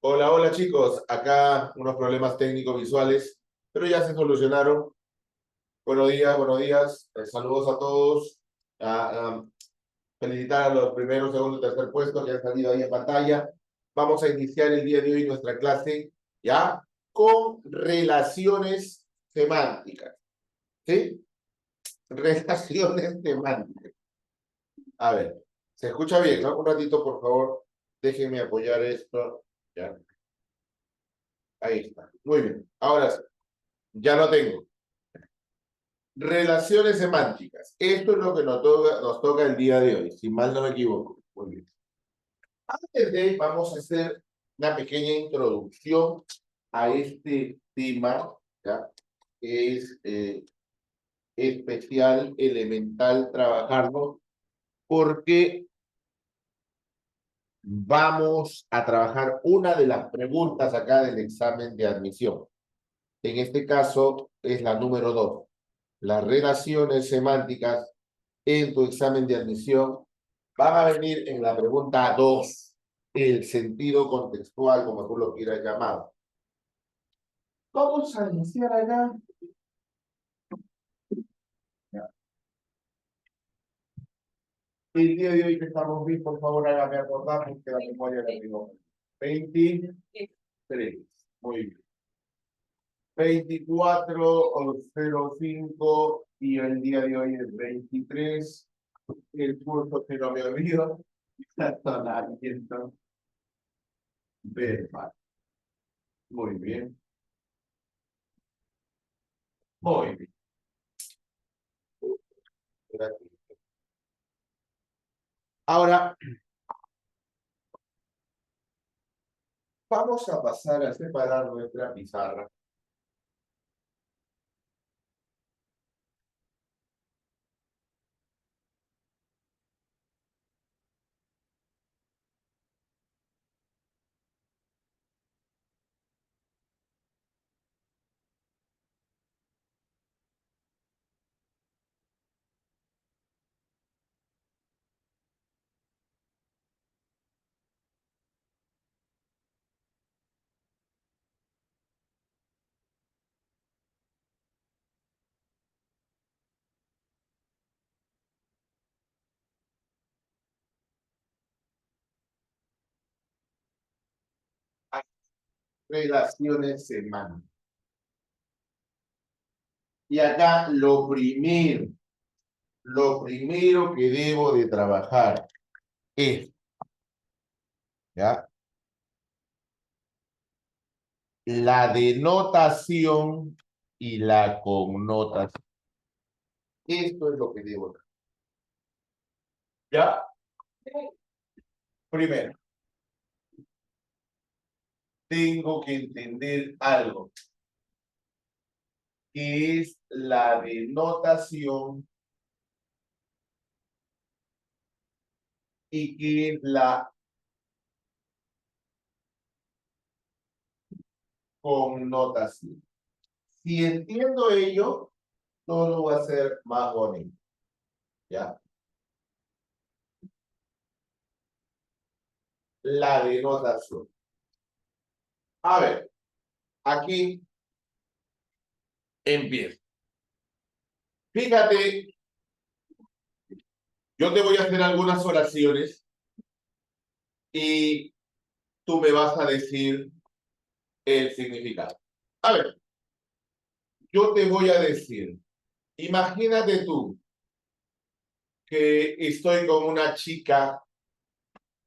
Hola, hola chicos, acá unos problemas técnicos visuales, pero ya se solucionaron. Buenos días, buenos días. Saludos a todos. Ah, felicitar a los primeros, segundo y tercer puestos que han salido ahí en pantalla. Vamos a iniciar el día de hoy nuestra clase ya con relaciones semánticas. ¿Sí? Relaciones semánticas. A ver, ¿se escucha bien, no? Un ratito, por favor, déjenme apoyar esto. Ya, ahí está. Muy bien. Ahora sí, ya lo tengo. Relaciones semánticas. Esto es lo que nos toca el día de hoy, si mal no me equivoco. Muy bien. Antes de, vamos a hacer una pequeña introducción a este tema, ¿ya? Que es especial, elemental trabajarlo, porque vamos a trabajar una de las preguntas acá del examen de admisión. En este caso es la número 2. Las relaciones semánticas en tu examen de admisión van a venir en la pregunta 2, el sentido contextual, como tú lo quieras llamar. Vamos a iniciar acá. El día de hoy que estamos bien, por favor, hágame acordar porque la memoria la tengo. 23. Muy bien. 24:05 y el día de hoy es 23. El curso que no me olvido. Razonamiento verbal. Muy bien. Muy bien. Gracias. Ahora, vamos a pasar a separar nuestra pizarra. A relaciones semánticas. Y acá lo primero que debo de trabajar es, ¿ya? La denotación y la connotación. Esto es lo que debo de hacer. ¿Ya? Primero, tengo que entender algo, que es la denotación y que es la connotación. Si entiendo ello, todo va a ser más bonito, ¿ya? La denotación. A ver, aquí empiezo. Fíjate, yo te voy a hacer algunas oraciones y tú me vas a decir el significado. A ver, yo te voy a decir, imagínate tú que estoy con una chica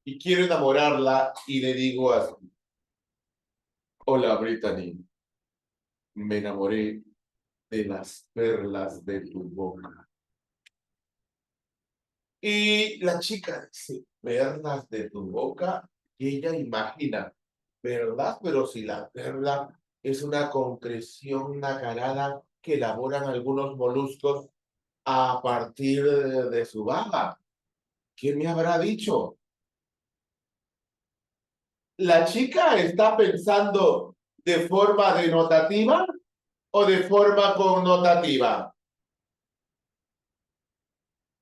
y quiero enamorarla y le digo así: hola Brittany, me enamoré de las perlas de tu boca. Y la chica dice: perlas de tu boca. Y ella imagina, ¿verdad? Pero si la perla es una concreción nacarada que elaboran algunos moluscos a partir de su baba. ¿Quién me habrá dicho? ¿La chica está pensando de forma denotativa o de forma connotativa?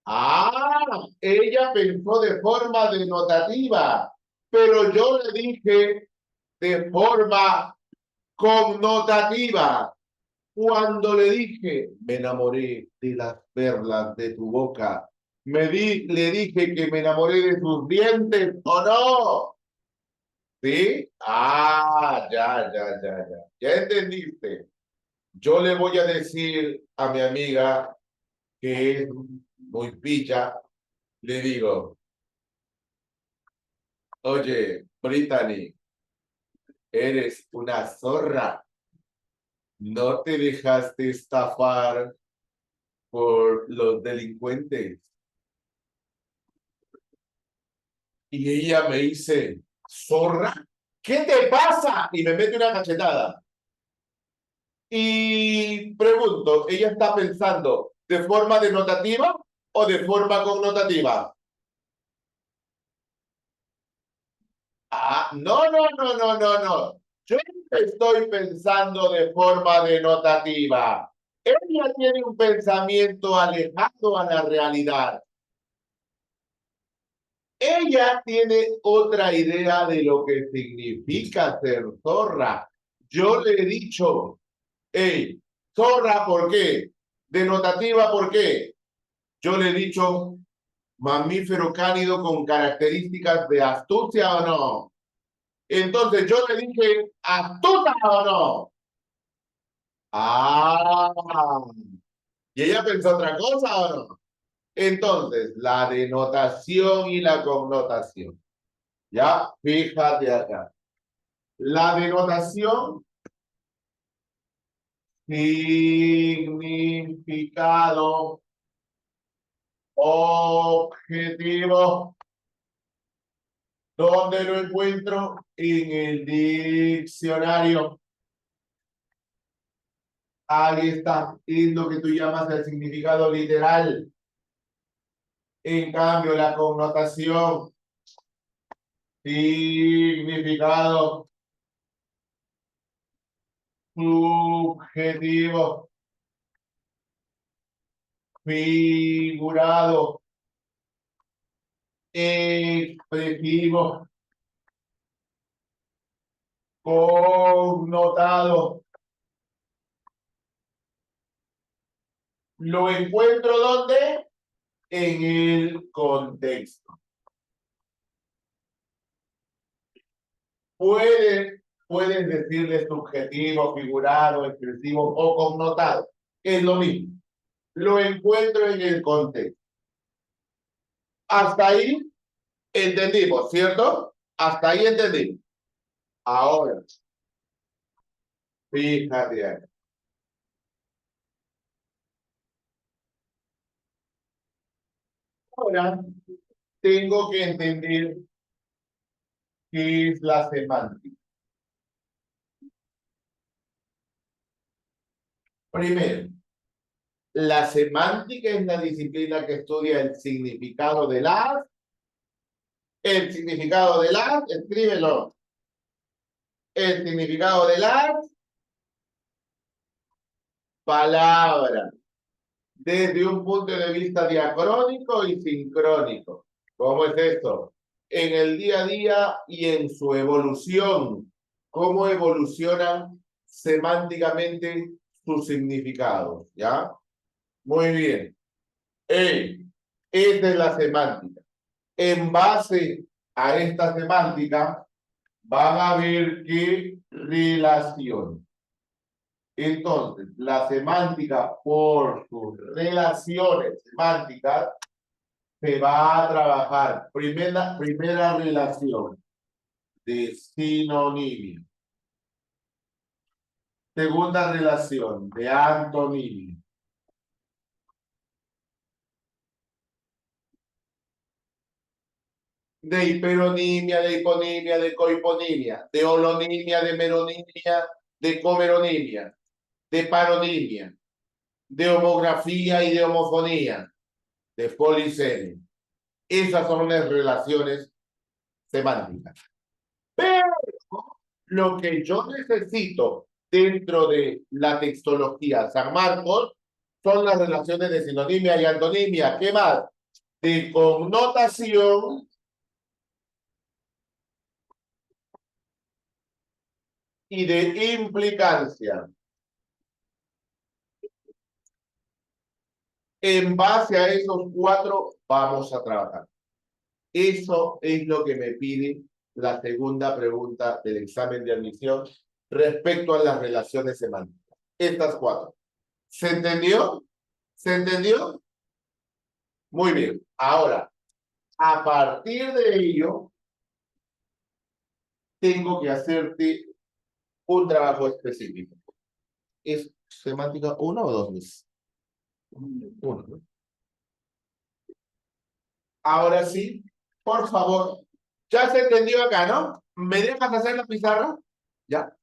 Ah, ella pensó de forma denotativa, pero yo le dije de forma connotativa. Cuando le dije, me enamoré de las perlas de tu boca, le dije que me enamoré de tus dientes, ¿o no? ¿Sí? Ah, ya. Ya entendiste. Yo le voy a decir a mi amiga que es muy picha, le digo, oye, Brittany, eres una zorra. No te dejaste estafar por los delincuentes. Y ella me dice, zorra, ¿qué te pasa? Y me mete una cachetada. Y pregunto, ¿ella está pensando de forma denotativa o de forma connotativa? Ah, no. Yo estoy pensando de forma denotativa. Ella tiene un pensamiento alejado a la realidad. Ella tiene otra idea de lo que significa ser zorra. Yo le he dicho, hey, zorra, ¿por qué? Denotativa, ¿por qué? Yo le he dicho, mamífero cánido con características de astucia o no. Entonces yo le dije, ¿astuta o no? Ah, y ella pensó otra cosa o no. Entonces, la denotación y la connotación. Ya, fíjate acá. La denotación, significado, objetivo. ¿Dónde lo encuentro? En el diccionario. Ahí está. Es lo que tú llamas el significado literal. En cambio, la connotación, significado, subjetivo, figurado, expresivo, connotado. ¿Lo encuentro dónde? En el contexto. Puedes decirle subjetivo, figurado, expresivo o connotado. Es lo mismo. Lo encuentro en el contexto. Hasta ahí entendimos, ¿cierto? Hasta ahí entendimos. Ahora, fíjate ahí. Ahora tengo que entender qué es la semántica. Primero, la semántica es la disciplina que estudia el significado de las, escríbelo, el significado de las palabras desde un punto de vista diacrónico y sincrónico. ¿Cómo es esto? En el día a día y en su evolución. ¿Cómo evolucionan semánticamente sus significados? ¿Ya? Muy bien. Esta es la semántica. En base a esta semántica, van a ver qué relación. Entonces, la semántica, por sus relaciones semánticas, se va a trabajar. Primera relación de sinonimia. Segunda relación de antonimia. De hiperonimia, de hiponimia, de cohiponimia, de holonimia, de meronimia, de comeronimia, de paronimia, de homografía y de homofonía, de polisemia. Esas son las relaciones semánticas. Pero lo que yo necesito dentro de la textología San Marcos son las relaciones de sinonimia y antonimia. ¿Qué más? De connotación y de implicancia. En base a esos cuatro vamos a trabajar. Eso es lo que me pide la segunda pregunta del examen de admisión respecto a las relaciones semánticas. Estas cuatro. ¿Se entendió? ¿Se entendió? Muy bien. Ahora, a partir de ello, tengo que hacerte un trabajo específico. ¿Es semántica uno o dos, Miss? Uno, ¿no? Ahora sí, por favor. Ya se entendió acá, ¿no? ¿Me dejas hacer la pizarra? Ya.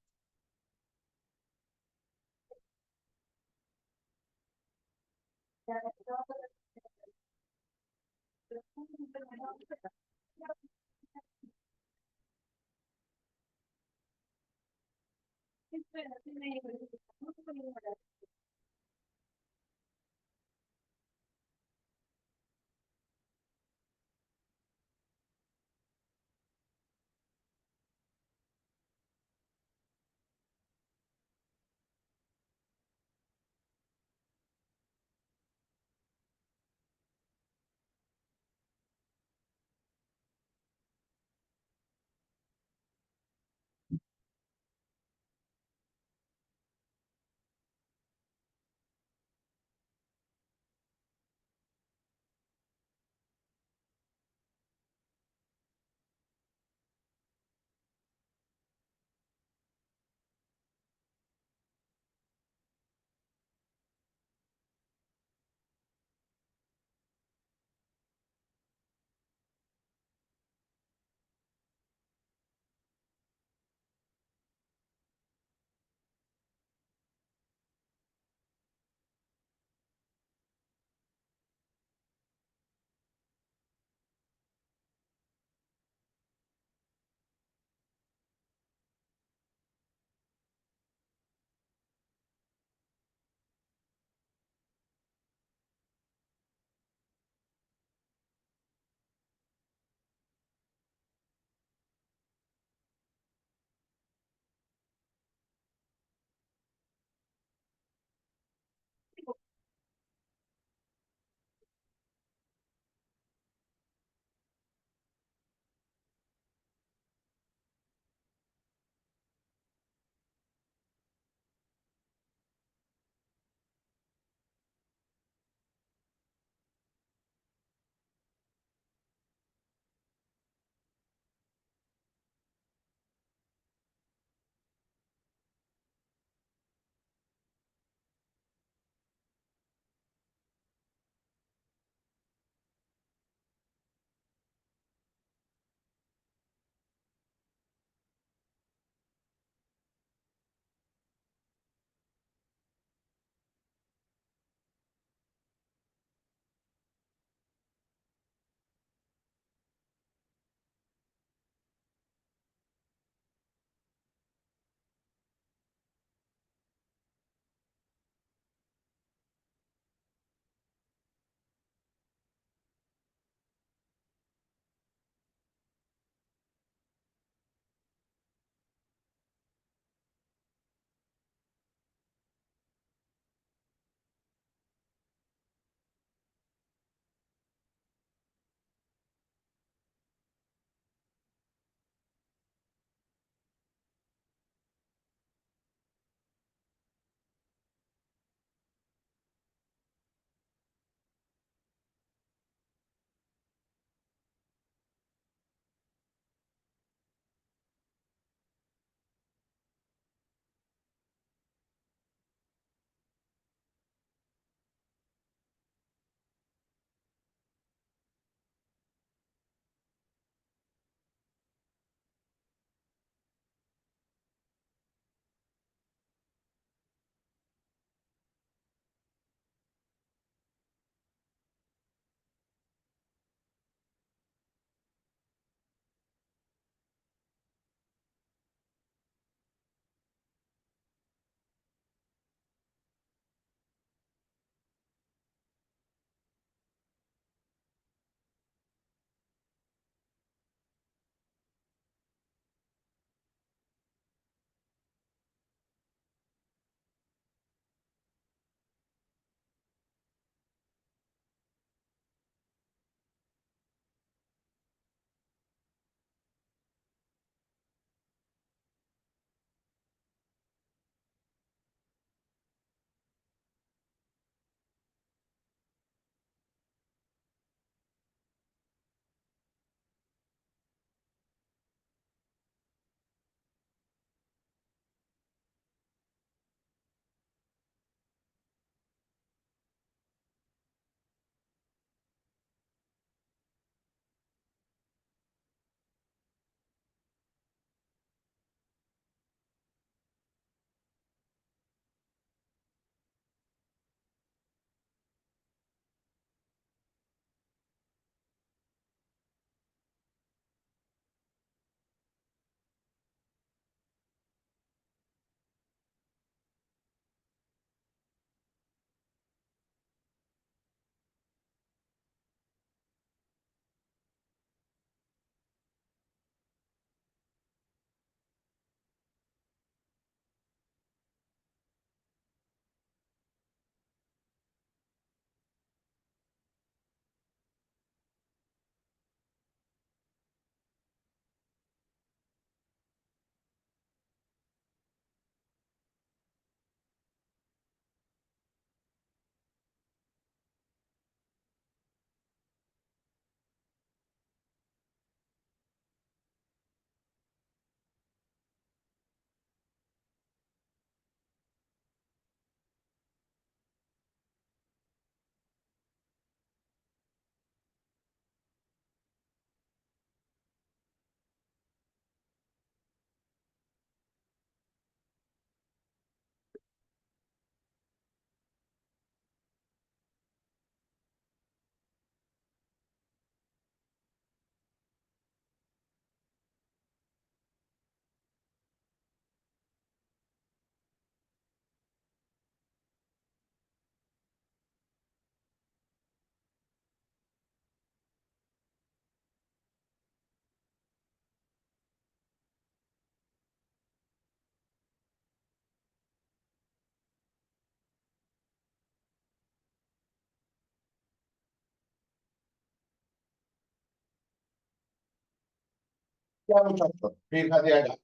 Ya, muchachos, fíjate acá.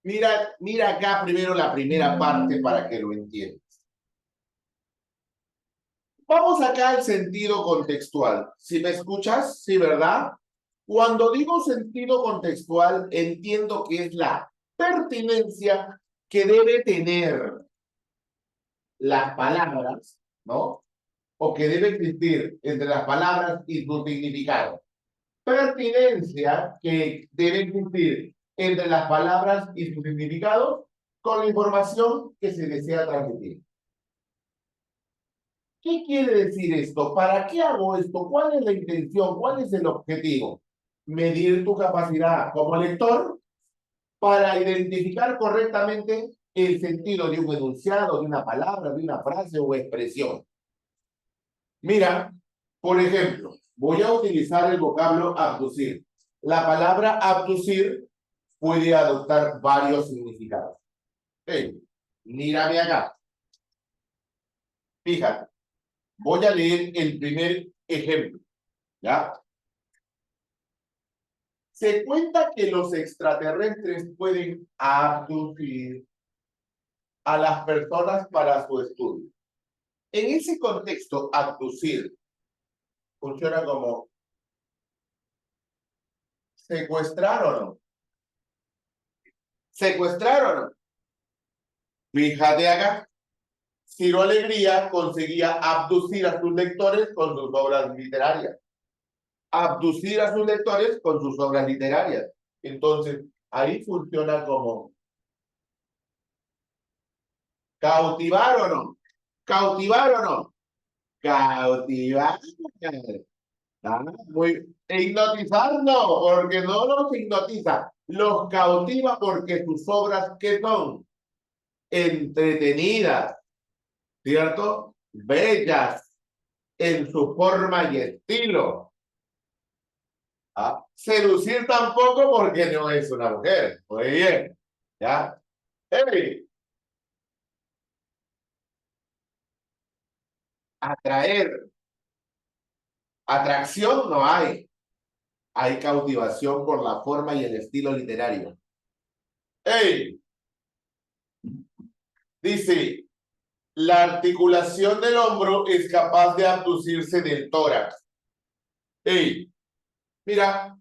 Mira, mira acá primero la primera parte para que lo entiendas. Vamos acá al sentido contextual. Si me escuchas, sí, ¿verdad? Cuando digo sentido contextual, entiendo que es la pertinencia que debe tener las palabras, ¿no? O que debe existir entre las palabras y su significado. Pertinencia que debe existir entre las palabras y su significado con la información que se desea transmitir. ¿Qué quiere decir esto? ¿Para qué hago esto? ¿Cuál es la intención? ¿Cuál es el objetivo? Medir tu capacidad como lector para identificar correctamente el sentido de un enunciado, de una palabra, de una frase o expresión. Mira, por ejemplo, voy a utilizar el vocablo abducir. La palabra abducir puede adoptar varios significados. Hey, mírame acá. Fíjate, voy a leer el primer ejemplo, ¿ya? Se cuenta que los extraterrestres pueden abducir a las personas para su estudio. En ese contexto, abducir funciona como secuestrar o no. Secuestrar o no. Fíjate acá. Ciro Alegría conseguía abducir a sus lectores con sus obras literarias. Abducir a sus lectores con sus obras literarias. Entonces, ahí funciona como cautivar o no. Cautivar o no. Cautivar. Ah, hipnotizar no, porque no los hipnotiza. Los cautiva porque sus obras, ¿qué son? Entretenidas, ¿cierto? Bellas en su forma y estilo. ¿Ah? Seducir tampoco porque no es una mujer. Muy bien. ¿Ya? Hey, atraer. Atracción no hay. Hay cautivación por la forma y el estilo literario. Hey, dice, la articulación del hombro es capaz de abducirse del tórax. Hey, mira,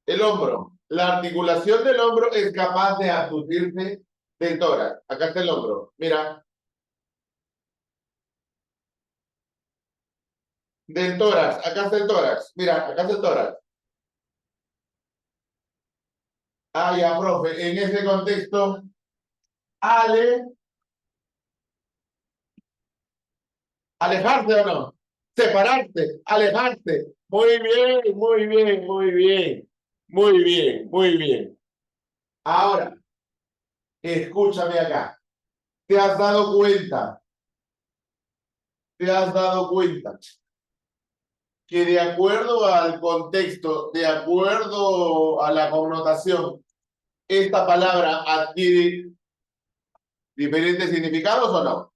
el hombro. La articulación del hombro es capaz de abducirse del tórax. Acá está el hombro. Mira, del tórax. Acá está el tórax. Mira, acá está el tórax. Ah, ya, profe. En ese contexto, ale, alejarse o no. Separarse, alejarse. Muy bien, muy bien, muy bien. Muy bien, muy bien. Ahora, escúchame acá. ¿Te has dado cuenta? ¿Te has dado cuenta que de acuerdo al contexto, de acuerdo a la connotación, esta palabra adquiere diferentes significados o no?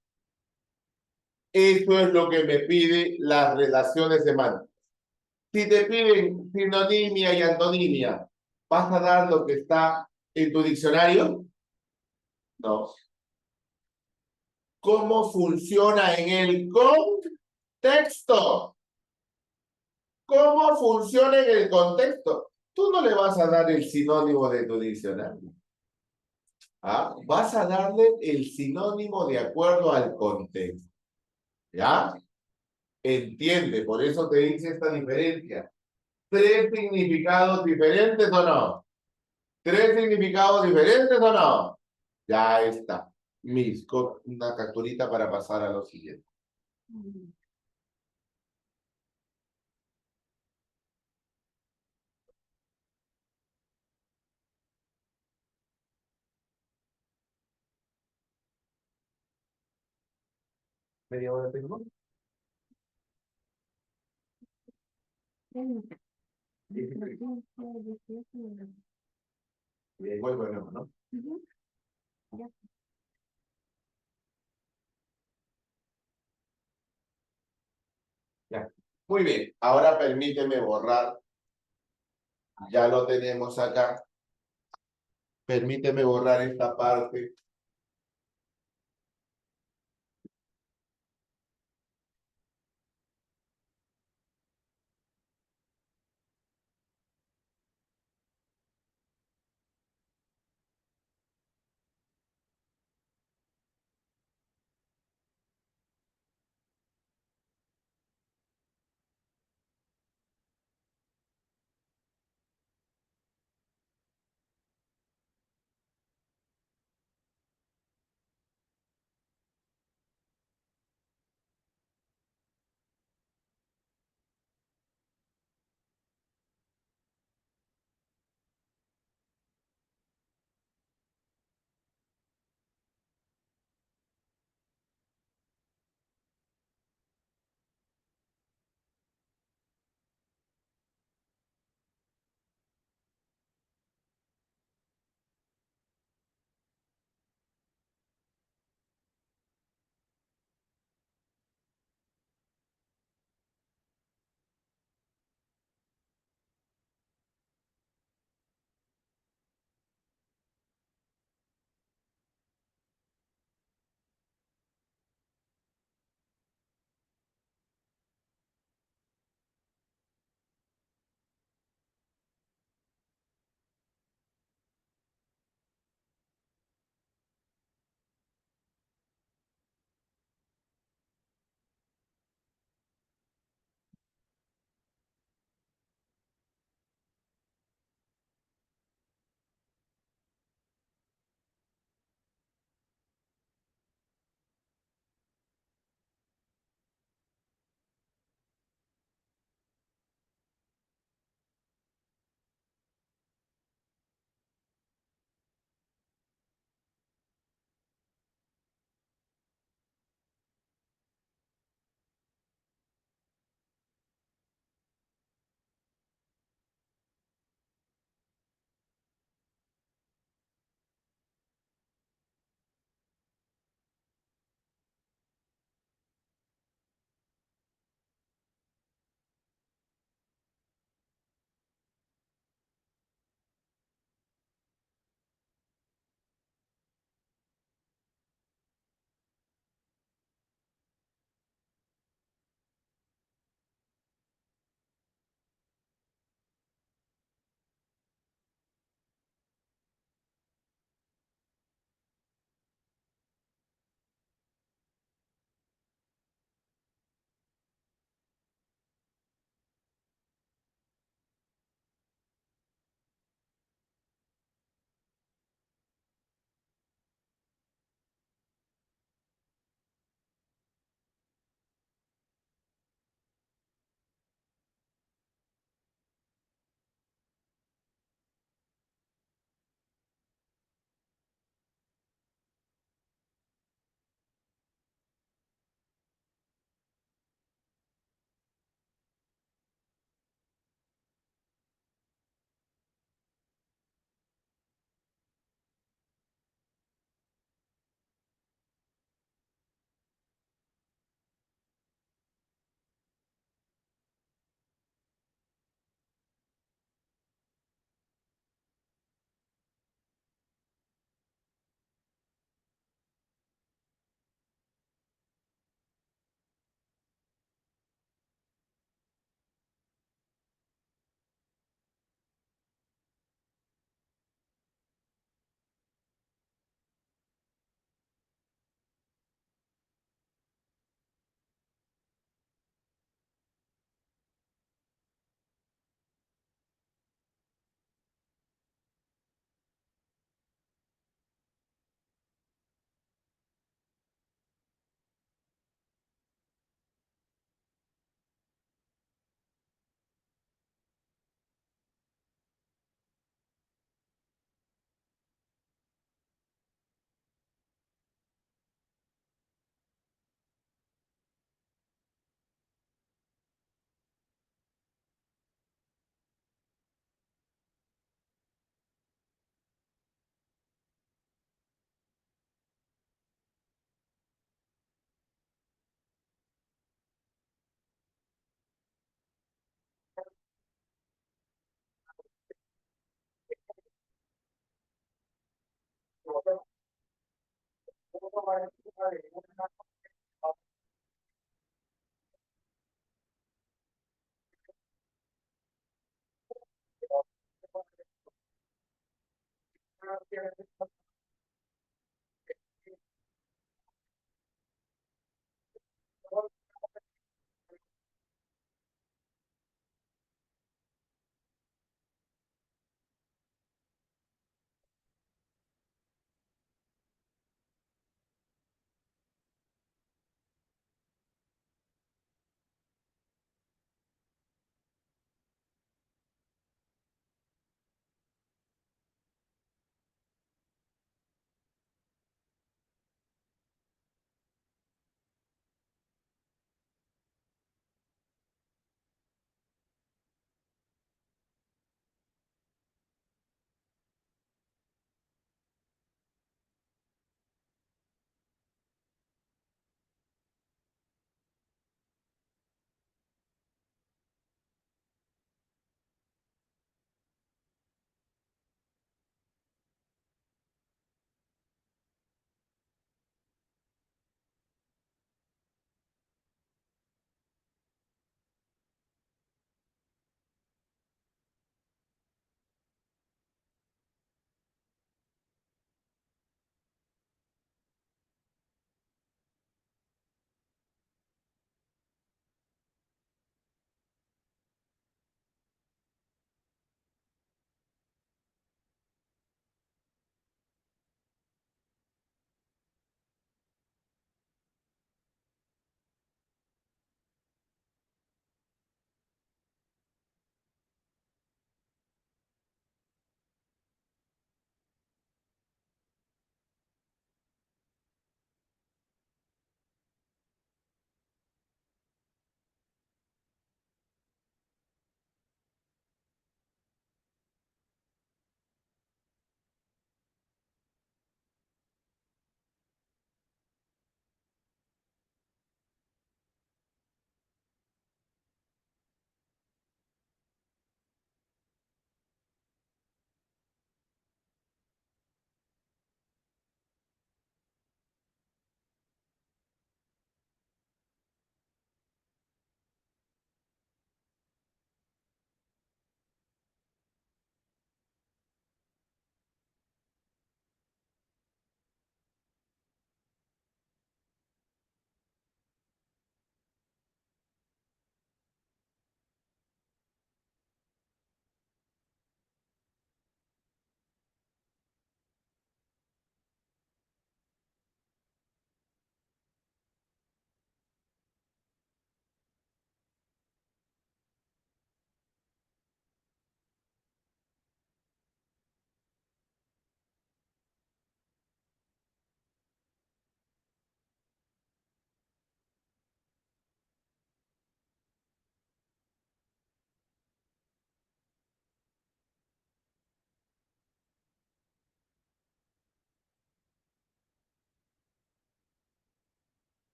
Eso es lo que me pide las relaciones semánticas. Si te piden sinonimia y antonimia, ¿vas a dar lo que está en tu diccionario? No. ¿Cómo funciona en el contexto? ¿Cómo funciona en el contexto? Tú no le vas a dar el sinónimo de tu diccionario. ¿Ah? Vas a darle el sinónimo de acuerdo al contexto. ¿Ya? Entiende, por eso te dice esta diferencia. ¿Tres significados diferentes o no? ¿Tres significados diferentes o no? Ya está. Una capturita para pasar a lo siguiente. ¿Media hora tengo? Bien, muy bueno, ¿no? Ya. Muy bien. Ahora permíteme borrar Ya lo tenemos acá. Permíteme borrar esta parte.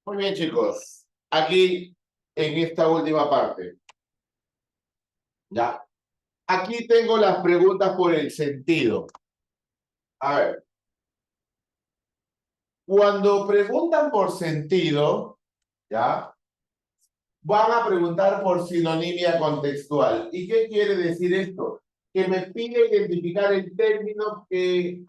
Muy bien, chicos. Aquí, en esta última parte, ¿ya? Aquí tengo las preguntas por el sentido. A ver, cuando preguntan por sentido, ¿ya? Van a preguntar por sinonimia contextual. ¿Y qué quiere decir esto? Que me pide identificar el término que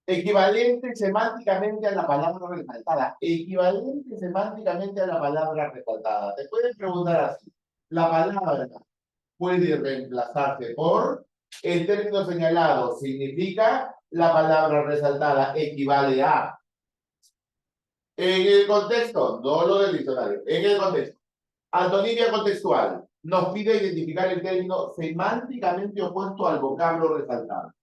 equivalente semánticamente a la palabra resaltada. Equivalente semánticamente a la palabra resaltada. Te pueden preguntar así. La palabra puede reemplazarse por el término señalado. Significa la palabra resaltada equivale a. En el contexto, no lo del diccionario. En el contexto. Antonimia contextual. Nos pide identificar el término semánticamente opuesto al vocablo resaltado.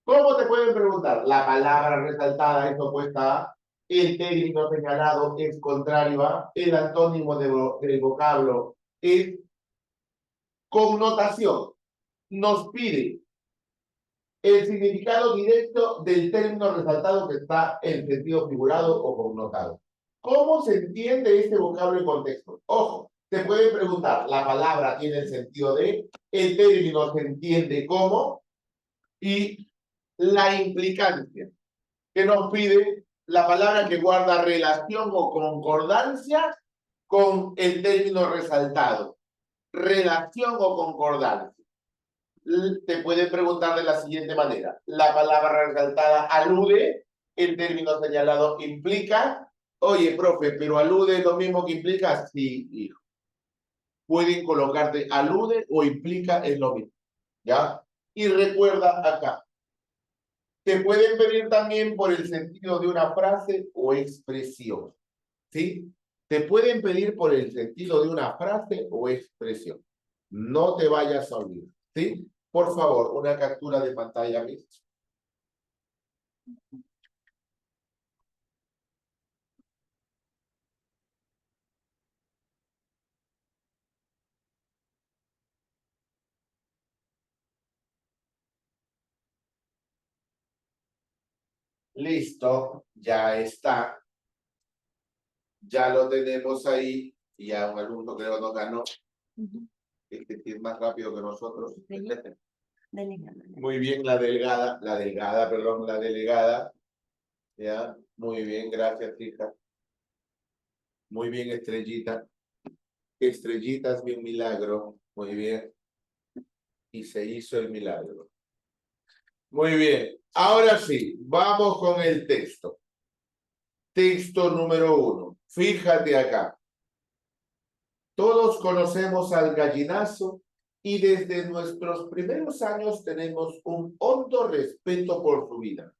¿Cómo te pueden preguntar? La palabra resaltada es opuesta a, el término señalado es contrario a, el antónimo del vocablo es connotación. Nos pide el significado directo del término resaltado que está en sentido figurado o connotado. ¿Cómo se entiende este vocablo en contexto? Ojo, te pueden preguntar, la palabra tiene el sentido de, el término se entiende como, y la implicancia que nos pide la palabra que guarda relación o concordancia con el término resaltado. Relación o concordancia. Te pueden preguntar de la siguiente manera. La palabra resaltada alude, el término señalado implica. Oye, profe, pero alude lo mismo que implica. Sí, hijo. Pueden colocarte alude o implica en lo mismo. ¿Ya? Y recuerda acá. Te pueden pedir también por el sentido de una frase o expresión. ¿Sí? Te pueden pedir por el sentido de una frase o expresión. No te vayas a olvidar. ¿Sí? Por favor, una captura de pantalla, Miss. Listo, ya está. Ya lo tenemos ahí. Y a un alumno creo nos ganó. Este es más rápido que nosotros. Delegada. Muy bien, la delegada, perdón, la delegada. Ya, muy bien, gracias, hija. Muy bien, Estrellita. Estrellita es un milagro. Muy bien. Y se hizo el milagro. Muy bien. Ahora sí, vamos con el texto. Texto número 1. Fíjate acá. Todos conocemos al gallinazo y desde nuestros primeros años tenemos un hondo respeto por su vida.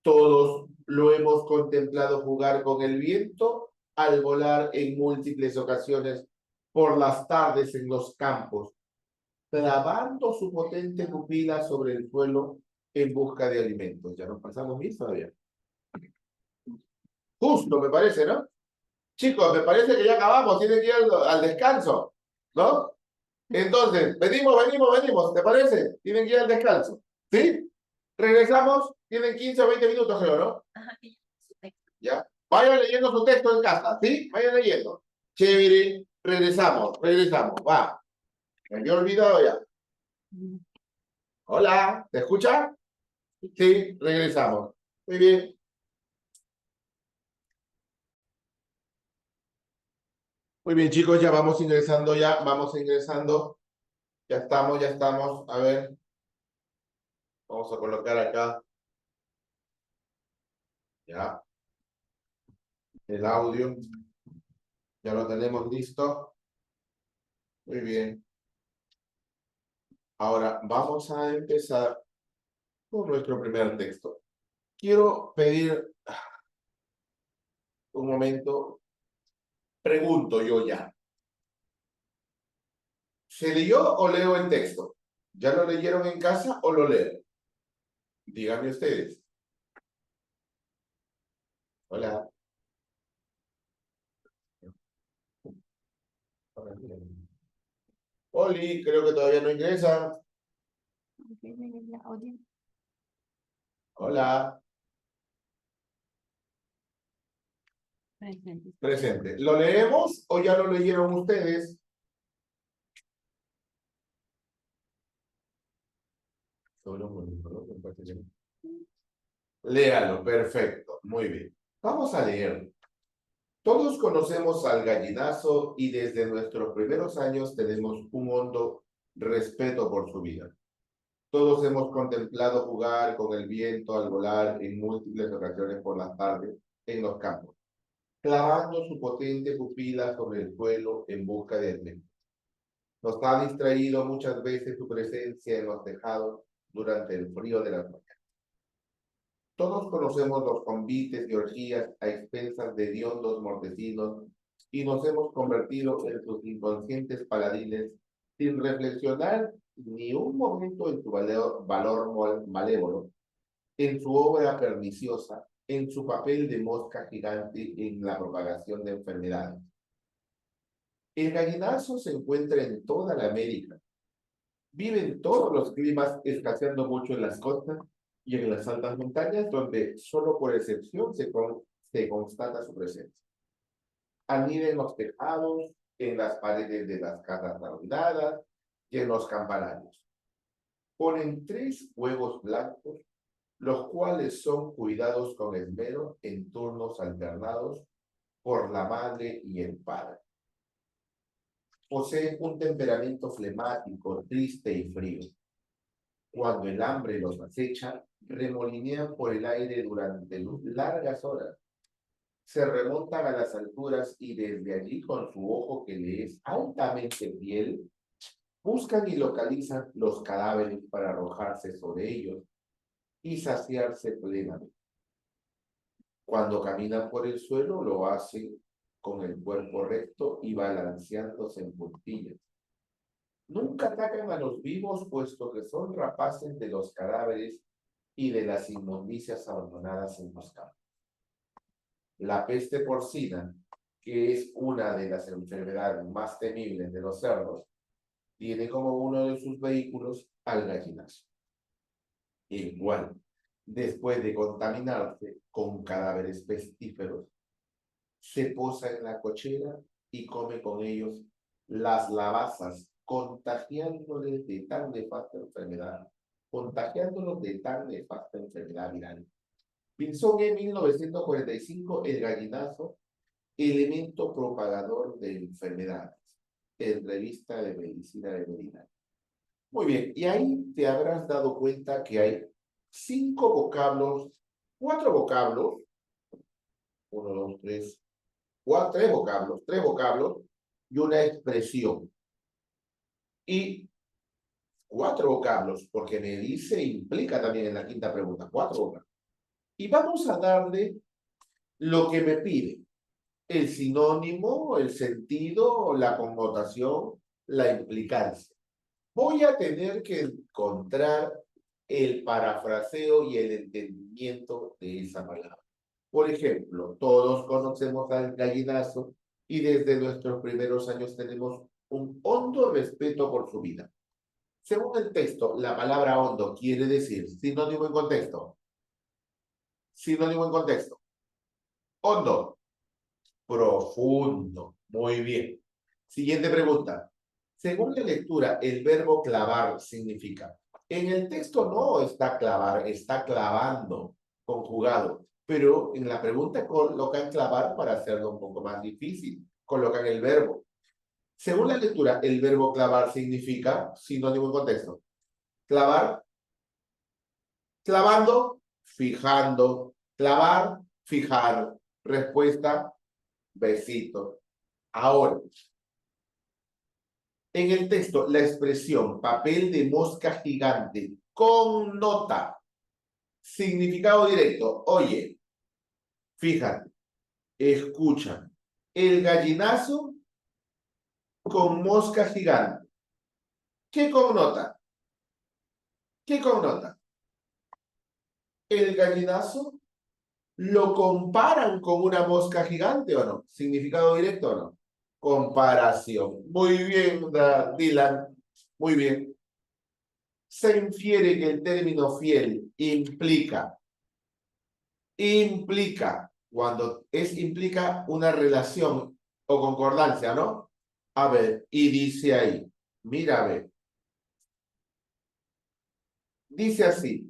Todos lo hemos contemplado jugar con el viento al volar en múltiples ocasiones por las tardes en los campos, clavando su potente pupila sobre el suelo en busca de alimentos. Ya nos pasamos bien todavía. Justo, me parece, ¿no? Chicos, me parece que ya acabamos, tienen que ir al descanso, ¿no? Entonces, venimos, ¿te parece? Tienen que ir al descanso, ¿sí? Regresamos, tienen 15 o 20 minutos, creo, ¿no? Ya. Vayan leyendo su texto en casa, ¿sí? Vayan leyendo. Chévere, regresamos, va. Me había olvidado ya. Hola, ¿te escucha? Sí, regresamos. Muy bien. Muy bien, chicos, ya vamos ingresando vamos ingresando. Ya estamos. A ver, vamos a colocar acá. Ya. El audio. Ya lo tenemos listo. Muy bien. Ahora vamos a empezar con nuestro primer texto. Quiero pedir un momento. Pregunto yo ya. ¿Se leyó o leo el texto? ¿Ya lo leyeron en casa o lo leo? Díganme ustedes. Hola. Oli, creo que todavía no ingresa. Hola. Presente. Presente. ¿Lo leemos o ya lo leyeron ustedes? Léalo, perfecto, muy bien. Vamos a leer. Todos conocemos al gallinazo y desde nuestros primeros años tenemos un hondo respeto por su vida. Todos hemos contemplado jugar con el viento al volar en múltiples ocasiones por las tardes en los campos, clavando su potente pupila sobre el suelo en busca de alimento. Nos ha distraído muchas veces su presencia en los tejados durante el frío de las noches. Todos conocemos los convites y orgías a expensas de hediondos mortecinos y nos hemos convertido en sus inconscientes paladines sin reflexionar ni un momento en su valor malévolo, en su obra perniciosa, en su papel de mosca gigante en la propagación de enfermedades. El gallinazo se encuentra en toda la América. Vive en todos los climas, escaseando mucho en las costas y en las altas montañas, donde solo por excepción se constata su presencia. Anida en los tejados, en las paredes de las casas arruinadas y en los campanarios. Ponen 3 huevos blancos, los cuales son cuidados con esmero en turnos alternados por la madre y el padre. Poseen un temperamento flemático, triste y frío. Cuando el hambre los acecha, remolinean por el aire durante largas horas. Se remontan a las alturas y desde allí, con su ojo que le es altamente fiel, buscan y localizan los cadáveres para arrojarse sobre ellos y saciarse plenamente. Cuando caminan por el suelo, lo hacen con el cuerpo recto y balanceándose en puntillas. Nunca atacan a los vivos, puesto que son rapaces de los cadáveres y de las inmundicias abandonadas en los campos. La peste porcina, que es una de las enfermedades más temibles de los cerdos, tiene como uno de sus vehículos al gallinazo, el cual, después de contaminarse con cadáveres pestíferos, se posa en la cochera y come con ellos las lavazas, contagiándolos de tan nefasta enfermedad viral. Pinzón en 1945, el gallinazo, elemento propagador de enfermedades, en Revista de Medicina Veterinaria. Muy bien, y ahí te habrás dado cuenta que hay 4 vocablos, 1, 2, 3, 3 vocablos y una expresión. Y 4 vocablos, porque me dice, implica también en la quinta pregunta, 4 vocablos. Y vamos a darle lo que me pide, el sinónimo, el sentido, la connotación, la implicancia. Voy a tener que encontrar el parafraseo y el entendimiento de esa palabra. Por ejemplo, todos conocemos al gallinazo y desde nuestros primeros años tenemos un hondo respeto por su vida. Según el texto, la palabra hondo quiere decir sinónimo en contexto. Sinónimo en contexto. Hondo. Profundo. Muy bien. Siguiente pregunta. Según la lectura, el verbo clavar significa. En el texto no está clavar, está clavando, conjugado. Pero en la pregunta colocan clavar para hacerlo un poco más difícil. Colocan el verbo. Según la lectura, el verbo clavar significa sinónimo en contexto. Clavar, clavando, fijando, clavar, fijar. Respuesta, besito. Ahora, en el texto, la expresión papel de mosca gigante connota significado directo. Oye, fíjate, escucha, el gallinazo con mosca gigante. ¿Qué connota? ¿Qué connota? El gallinazo lo comparan con una mosca gigante o no. ¿Significado directo o no? Comparación. Muy bien, Dylan. Muy bien. Se infiere que el término fiel implica Cuando implica una relación o concordancia, ¿no? A ver, y dice ahí, mira, a ver, dice así,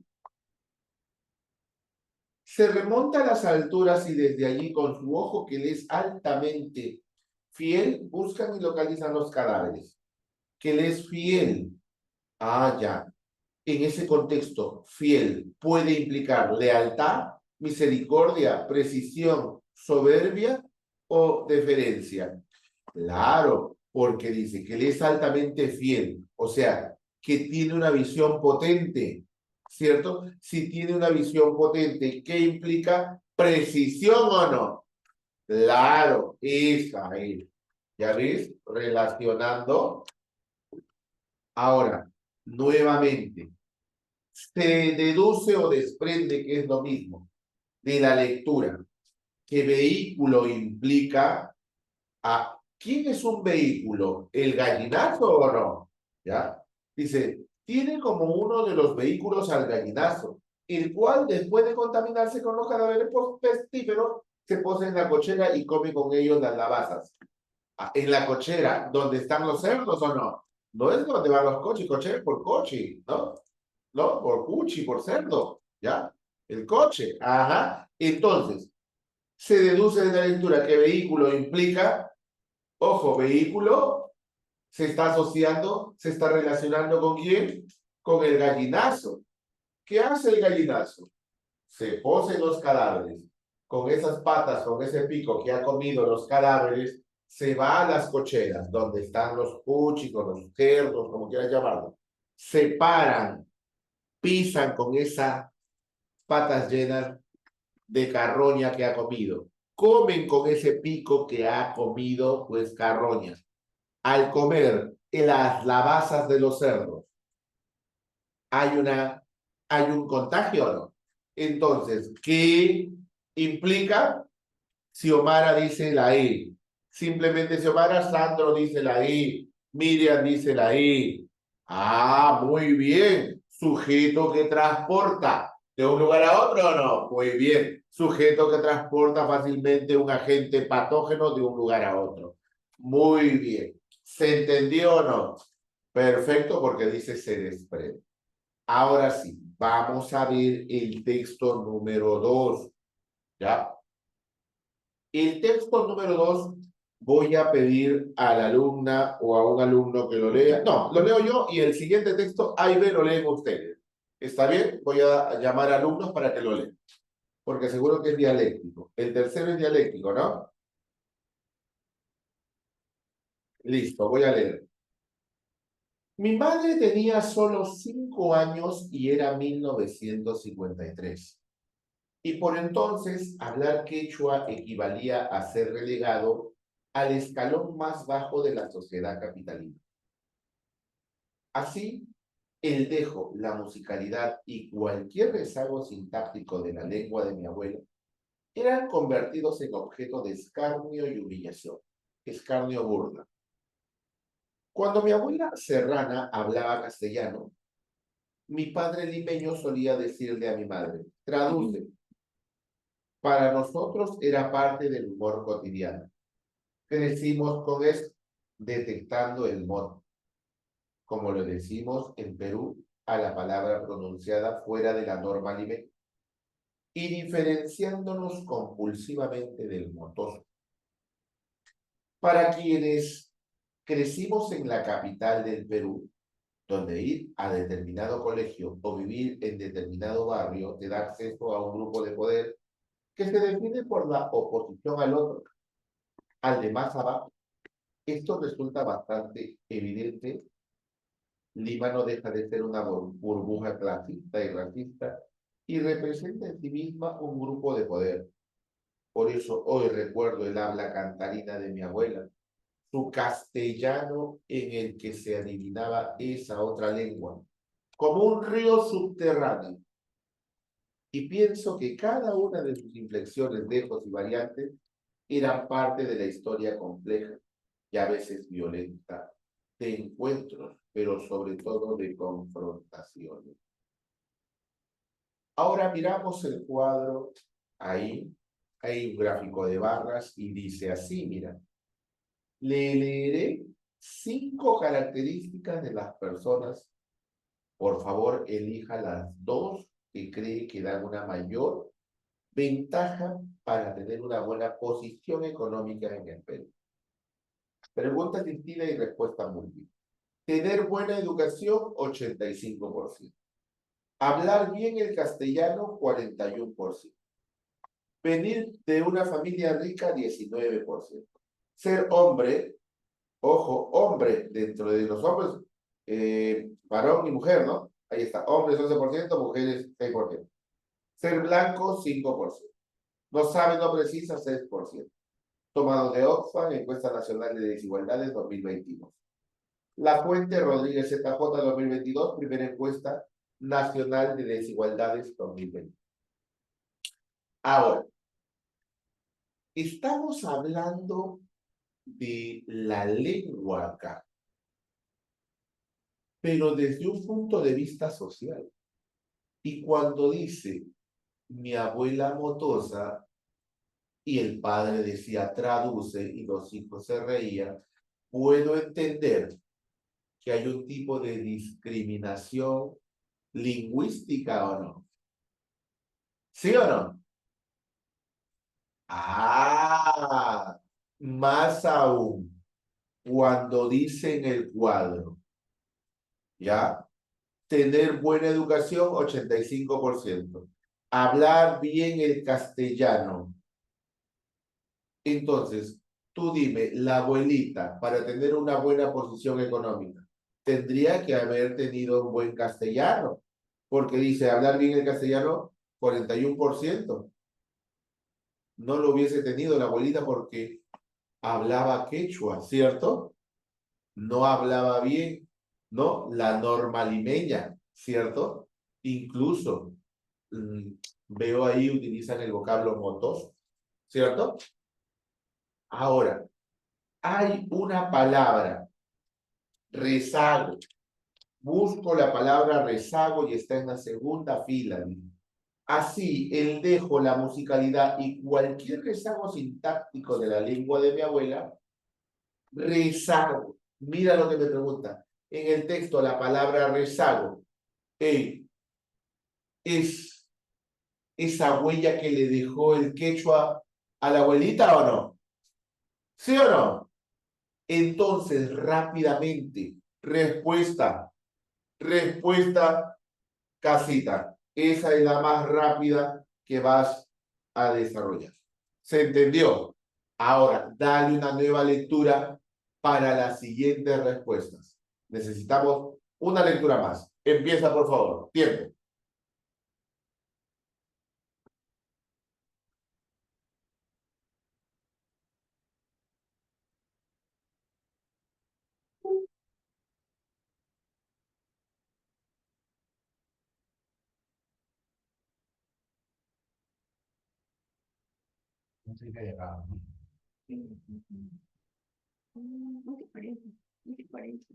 se remonta a las alturas y desde allí con su ojo que le es altamente fiel, buscan y localizan los cadáveres. Que le es fiel. Ah, ya. En ese contexto, fiel puede implicar lealtad, misericordia, precisión, soberbia o deferencia. Claro, porque dice que él es altamente fiel, o sea, que tiene una visión potente, ¿cierto? Si tiene una visión potente, ¿qué implica? ¿Precisión o no? Claro, esa es. ¿Ya ves? Relacionando. Ahora, nuevamente, se deduce o desprende que es lo mismo de la lectura, que vehículo implica a quién es un vehículo, el gallinazo o no, ¿ya? Dice, tiene como uno de los vehículos al gallinazo, el cual después de contaminarse con los cadáveres pestíferos, se posa en la cochera y come con ellos las lavazas. En la cochera, ¿donde están los cerdos o no? No es donde van los coches, cochera por coche, ¿no? ¿No? Por cuchi, por cerdo, ¿ya? El coche, ajá. Entonces, se deduce de la lectura que vehículo implica, ojo, vehículo se está asociando, se está relacionando con quién? Con el gallinazo. ¿Qué hace el gallinazo? Se posa en los cadáveres. Con esas patas, con ese pico que ha comido los cadáveres, se va a las cocheras, donde están los cuchicos, los cerdos, como quieras llamarlo. Se paran, pisan con esas patas llenas de carroña que ha comido. Comen con ese pico que ha comido, pues, carroña. Al comer las lavazas de los cerdos, hay un contagio o no. Entonces, ¿qué implica? Xiomara dice la I. Simplemente Xiomara, Sandro dice la I. Miriam dice la I. Ah, muy bien. Sujeto que transporta de un lugar a otro o no. Muy bien. Sujeto que transporta fácilmente un agente patógeno de un lugar a otro. Muy bien. ¿Se entendió o no? Perfecto, porque dice se desprende. Ahora sí, vamos a ver el texto número 2. ¿Ya? El texto número 2 voy a pedir a la alumna o a un alumno que lo lea. No, lo leo yo y el siguiente texto, A y B, lo leen ustedes. ¿Está bien? Voy a llamar a alumnos para que lo lean, porque seguro que es dialéctico. El tercero es dialéctico, ¿no? Listo, voy a leer. Mi madre tenía solo 5 años y era 1953. Y por entonces, hablar quechua equivalía a ser relegado al escalón más bajo de la sociedad capitalina. Así, el dejo, la musicalidad y cualquier rezago sintáctico de la lengua de mi abuelo eran convertidos en objeto de escarnio y humillación, escarnio burla. Cuando mi abuela serrana hablaba castellano, mi padre limeño solía decirle a mi madre, traduce. Para nosotros era parte del humor cotidiano. Crecimos con esto, detectando el mod, como lo decimos en Perú, a la palabra pronunciada fuera de la norma limeña, y diferenciándonos compulsivamente del motoso. Para quienes crecimos en la capital del Perú, donde ir a determinado colegio o vivir en determinado barrio te da acceso a un grupo de poder que se define por la oposición al otro, al de más abajo. Esto resulta bastante evidente. Lima no deja de ser una burbuja clasista y racista y representa en sí misma un grupo de poder. Por eso hoy recuerdo el habla cantarina de mi abuela, su castellano en el que se adivinaba esa otra lengua, como un río subterráneo. Y pienso que cada una de sus inflexiones, lejos y variantes eran parte de la historia compleja y a veces violenta de encuentros, pero sobre todo de confrontaciones. Ahora miramos el cuadro ahí. Hay un gráfico de barras y dice así, mira, le leeré 5 características de las personas. Por favor, elija las 2 que cree que dan una mayor ventaja para tener una buena posición económica en el Perú. Pregunta asistida y respuesta múltiple. Tener buena educación, 85%. Hablar bien el castellano, 41%. Venir de una familia rica, 19%. Ser hombre, ojo, hombre, dentro de los hombres, varón y mujer, ¿no? Ahí está, hombres 11%, mujeres 6%. Ser blanco, 5%. No sabe, no precisa, 6%. Tomado de Oxfam, Encuesta Nacional de Desigualdades 2022. La fuente Rodríguez ZJ 2022, primera encuesta nacional de desigualdades 2020. Ahora, estamos hablando de la lengua acá, pero desde un punto de vista social. Y cuando dice mi abuela motosa y el padre decía traduce y los hijos se reían, puedo entender que hay un tipo de discriminación lingüística o no. ¿Sí o no? Ah, más aún, cuando dice en el cuadro, ¿ya? Tener buena educación, 85%. Hablar bien el castellano. Entonces, tú dime, la abuelita, para tener una buena posición económica, tendría que haber tenido un buen castellano, porque dice hablar bien el castellano, 41%. No lo hubiese tenido la abuelita porque hablaba quechua, ¿cierto? No hablaba bien, ¿no? La normalimeña, ¿cierto? Incluso mm, veo ahí utilizan el vocablo motos, ¿cierto? Ahora, hay una palabra, rezago. Busco la palabra rezago y está en la segunda fila. Así, el dejo, la musicalidad y cualquier rezago sintáctico de la lengua de mi abuela, rezago. Mira lo que me pregunta. En el texto, la palabra rezago es esa huella que le dejó el quechua a la abuelita o no. ¿Sí o no? Entonces, rápidamente, respuesta, casita. Esa es la más rápida que vas a desarrollar. ¿Se entendió? Ahora, dale una nueva lectura para las siguientes respuestas. Necesitamos una lectura más. Empieza, por favor. Tiempo. No sé qué hay acá. Muy diferente, muy diferente.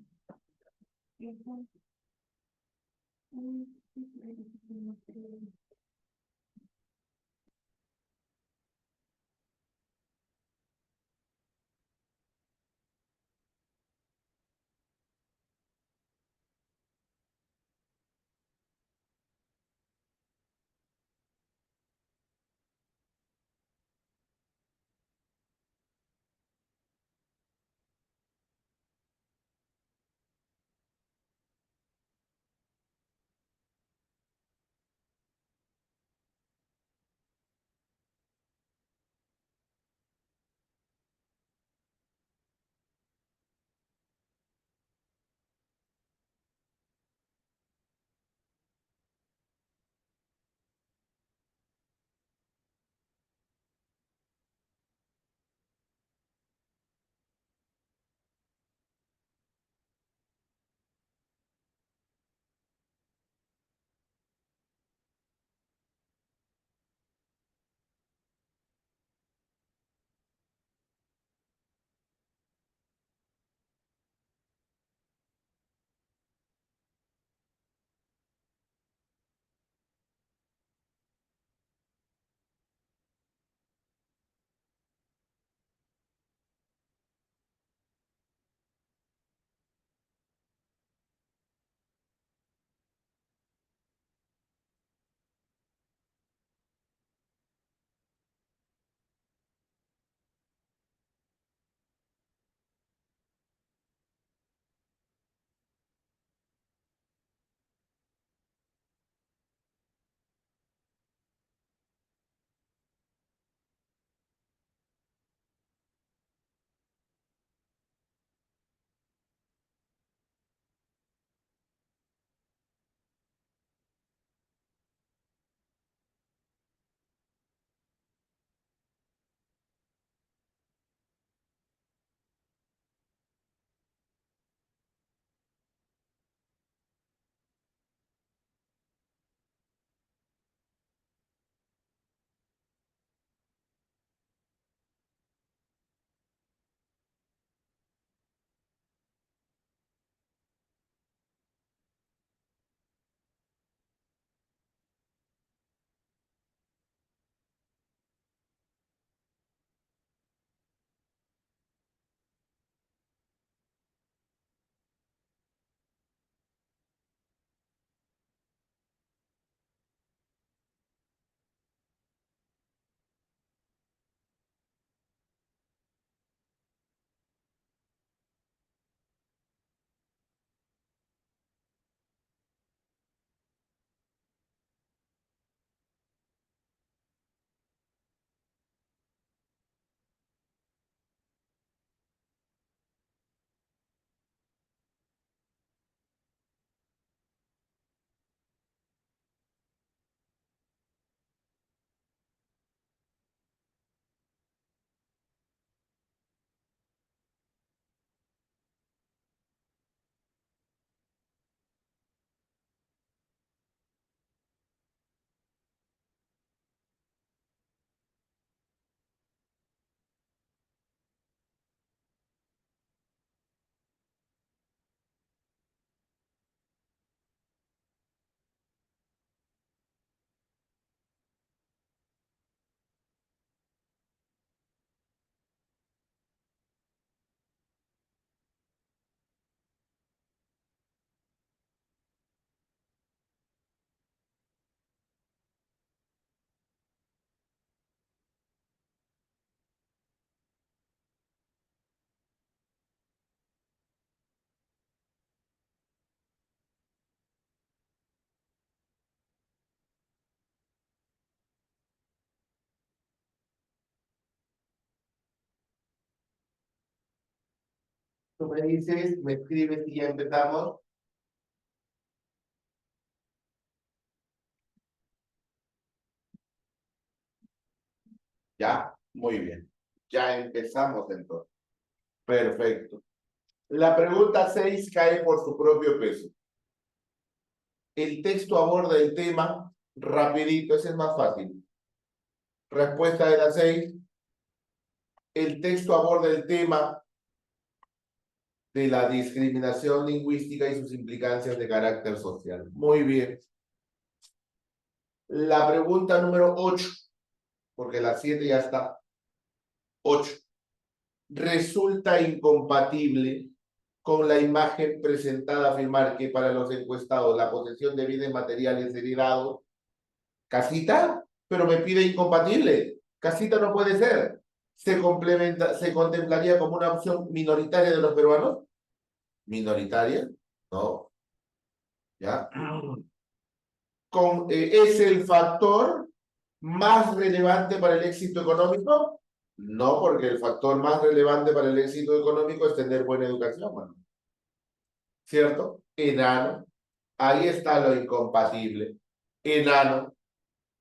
Tú me dices, me escribes y ya empezamos. Ya, muy bien. Ya empezamos entonces. Perfecto. La pregunta 6 cae por su propio peso. El texto aborda el tema rapidito, ese es más fácil. Respuesta de la 6. El texto aborda el tema de la discriminación lingüística y sus implicancias de carácter social. Muy bien. La pregunta número 8, porque la 7 ya está. 8. Resulta incompatible con la imagen presentada afirmar que para los encuestados la posesión de bienes materiales heredados, casita, pero me pide incompatible. Casita no puede ser. Se contemplaría como una opción minoritaria de los peruanos. ¿Minoritaria? No. ¿Ya? ¿Es el factor más relevante para el éxito económico? No, porque el factor más relevante para el éxito económico es tener buena educación, bueno, ¿cierto? Enano. Ahí está lo incompatible. Enano.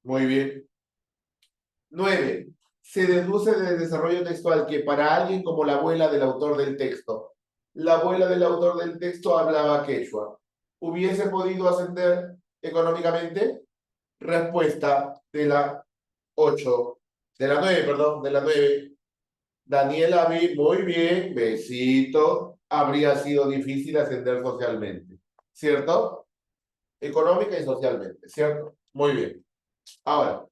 Muy bien. 9. Se deduce del desarrollo textual que para alguien como la abuela del autor del texto, la abuela del autor del texto hablaba quechua, ¿hubiese podido ascender económicamente? Respuesta de la 8, de la 9, perdón, de la 9. Daniela vi, muy bien, besito, habría sido difícil ascender socialmente, ¿cierto? Económica y socialmente, ¿cierto? Muy bien. Ahora,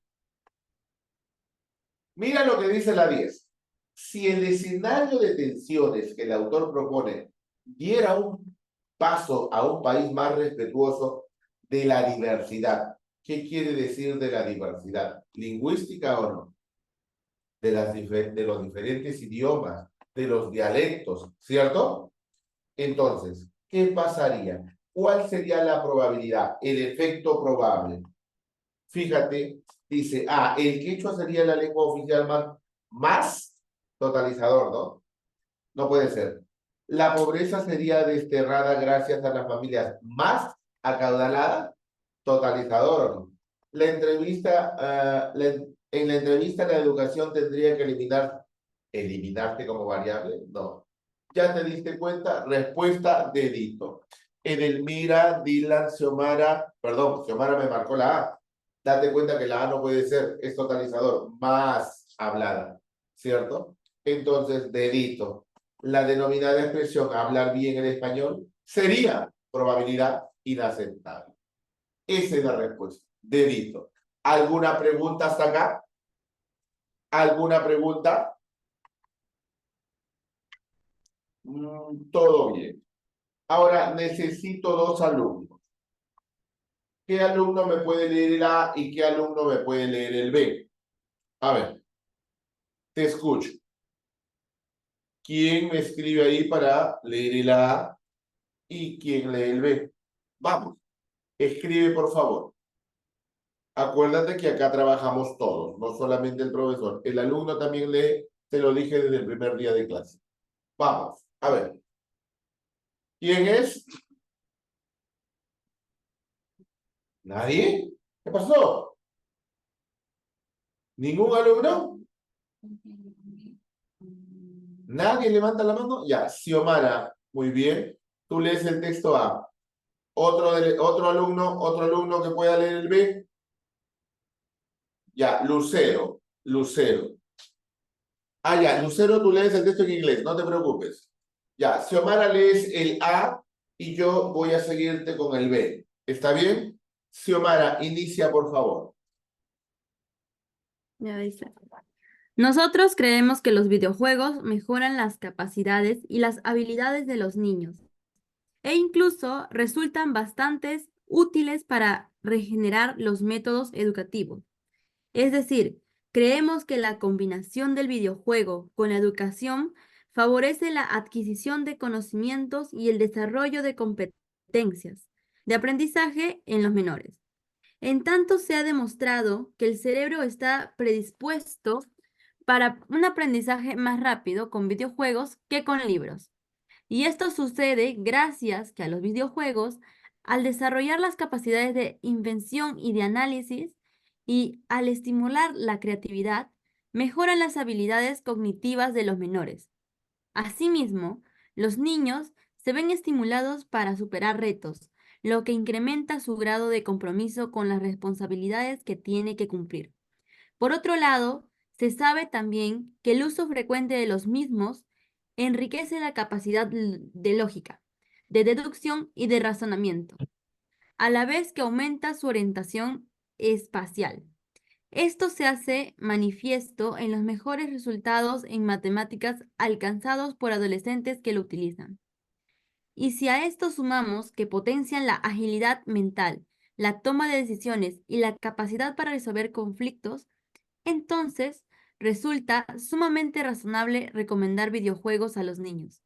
mira lo que dice la 10. Si el escenario de tensiones que el autor propone diera un paso a un país más respetuoso de la diversidad, ¿qué quiere decir de la diversidad? ¿Lingüística o no? De los diferentes idiomas, de los dialectos, ¿cierto? Entonces, ¿qué pasaría? ¿Cuál sería la probabilidad? El efecto probable. Fíjate, dice, el quechua sería la lengua oficial más totalizador, ¿no? No puede ser. La pobreza sería desterrada gracias a las familias más acaudaladas, totalizador, ¿o no? La entrevista, en la entrevista la educación tendría que eliminarte como variable, no. ¿Ya te diste cuenta? Respuesta dedito. Edelmira, Dylan, Xiomara, perdón, Xiomara me marcó la A. Date cuenta que la A no puede ser, es totalizador, más hablada, ¿cierto? Entonces, dedito. La denominada expresión hablar bien el español sería probabilidad inaceptable. Esa es la respuesta. Dedito. ¿Alguna pregunta hasta acá? ¿Alguna pregunta? Todo bien. Ahora necesito dos alumnos. ¿Qué alumno me puede leer el A y qué alumno me puede leer el B? A ver, te escucho. ¿Quién me escribe ahí para leer el A y quién lee el B? Vamos, escribe por favor. Acuérdate que acá trabajamos todos, no solamente el profesor. El alumno también lee, te lo dije desde el primer día de clase. Vamos, a ver. ¿Quién es? ¿Nadie? ¿Qué pasó? ¿Ningún alumno? ¿Nadie levanta la mano? Ya, Xiomara, muy bien. Tú lees el texto A. Otro alumno que pueda leer el B. Ya, Lucero, Lucero. Ya, Lucero, tú lees el texto en inglés, no te preocupes. Ya, Xiomara lees el A y yo voy a seguirte con el B. ¿Está bien? Xiomara, inicia, por favor. Ya dice. Nosotros creemos que los videojuegos mejoran las capacidades y las habilidades de los niños e incluso resultan bastante útiles para regenerar los métodos educativos. Es decir, creemos que la combinación del videojuego con la educación favorece la adquisición de conocimientos y el desarrollo de competencias de aprendizaje en los menores. En tanto, se ha demostrado que el cerebro está predispuesto para un aprendizaje más rápido con videojuegos que con libros. Y esto sucede gracias que a los videojuegos, al desarrollar las capacidades de invención y de análisis, y al estimular la creatividad, mejoran las habilidades cognitivas de los menores. Asimismo, los niños se ven estimulados para superar retos, lo que incrementa su grado de compromiso con las responsabilidades que tiene que cumplir. Por otro lado, se sabe también que el uso frecuente de los mismos enriquece la capacidad de lógica, de deducción y de razonamiento, a la vez que aumenta su orientación espacial. Esto se hace manifiesto en los mejores resultados en matemáticas alcanzados por adolescentes que lo utilizan. Y si a esto sumamos que potencian la agilidad mental, la toma de decisiones y la capacidad para resolver conflictos, entonces resulta sumamente razonable recomendar videojuegos a los niños,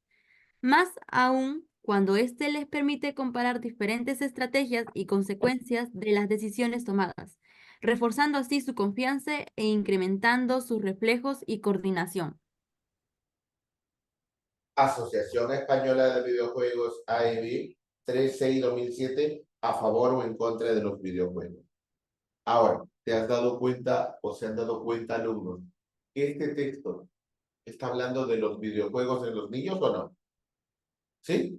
más aún cuando éste les permite comparar diferentes estrategias y consecuencias de las decisiones tomadas, reforzando así su confianza e incrementando sus reflejos y coordinación. Asociación Española de Videojuegos AEB 36-2007 a favor o en contra de los videojuegos. Ahora, ¿te has dado cuenta o se han dado cuenta alumnos que este texto está hablando de los videojuegos en los niños o no? ¿Sí?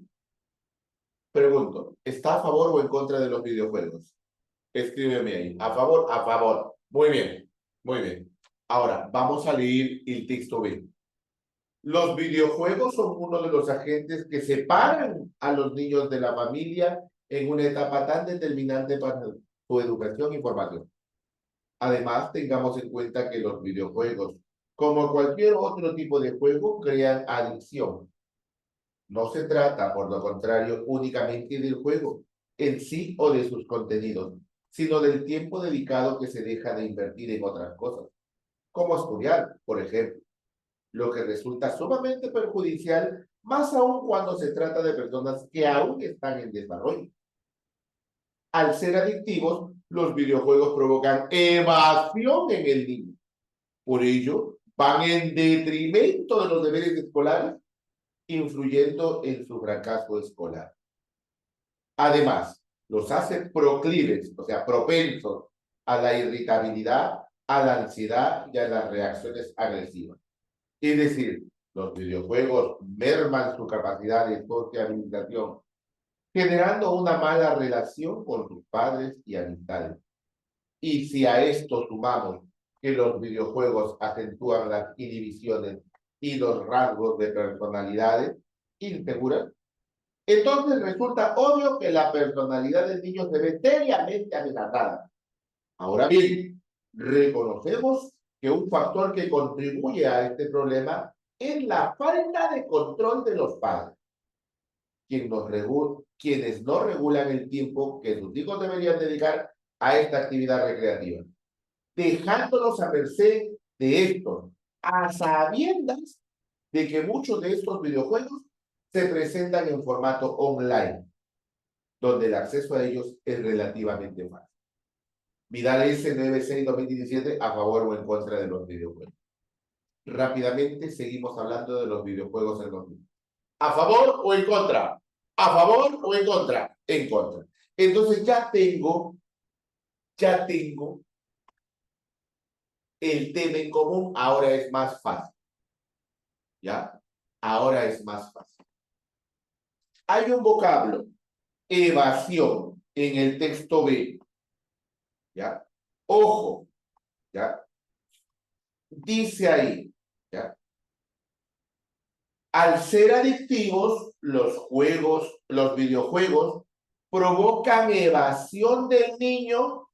Pregunto, ¿está a favor o en contra de los videojuegos? Escríbeme ahí. ¿A favor? A favor. Muy bien, muy bien. Ahora, vamos a leer el texto B. Los videojuegos son uno de los agentes que separan a los niños de la familia en una etapa tan determinante para su educación y formación. Además, tengamos en cuenta que los videojuegos, como cualquier otro tipo de juego, crean adicción. No se trata, por lo contrario, únicamente del juego en sí o de sus contenidos, sino del tiempo dedicado que se deja de invertir en otras cosas, como estudiar, por ejemplo, lo que resulta sumamente perjudicial, más aún cuando se trata de personas que aún están en desarrollo. Al ser adictivos, los videojuegos provocan evasión en el niño. Por ello, van en detrimento de los deberes escolares, influyendo en su fracaso escolar. Además, los hace proclives, o sea, propensos a la irritabilidad, a la ansiedad y a las reacciones agresivas. Es decir, los videojuegos merman su capacidad de sociabilización, generando una mala relación con sus padres y amistades. Y si a esto sumamos que los videojuegos acentúan las inhibiciones y los rasgos de personalidades inseguras, entonces resulta obvio que la personalidad del niño se ve seriamente amenazada. Ahora bien, reconocemos que un factor que contribuye a este problema es la falta de control de los padres, quienes no regulan el tiempo que sus hijos deberían dedicar a esta actividad recreativa, dejándolos a merced de estos, a sabiendas de que muchos de estos videojuegos se presentan en formato online, donde el acceso a ellos es relativamente fácil. Vidal S96-2017 a favor o en contra de los videojuegos. Rápidamente seguimos hablando de los videojuegos en los niños. ¿A favor o en contra? ¿A favor o en contra? En contra. Entonces ya tengo el tema en común, ahora es más fácil. ¿Ya? Ahora es más fácil. Hay un vocablo, evasión, en el texto B. ¿Ya? Ojo, ¿ya? Dice ahí, ¿ya? Al ser adictivos, los videojuegos provocan evasión del niño,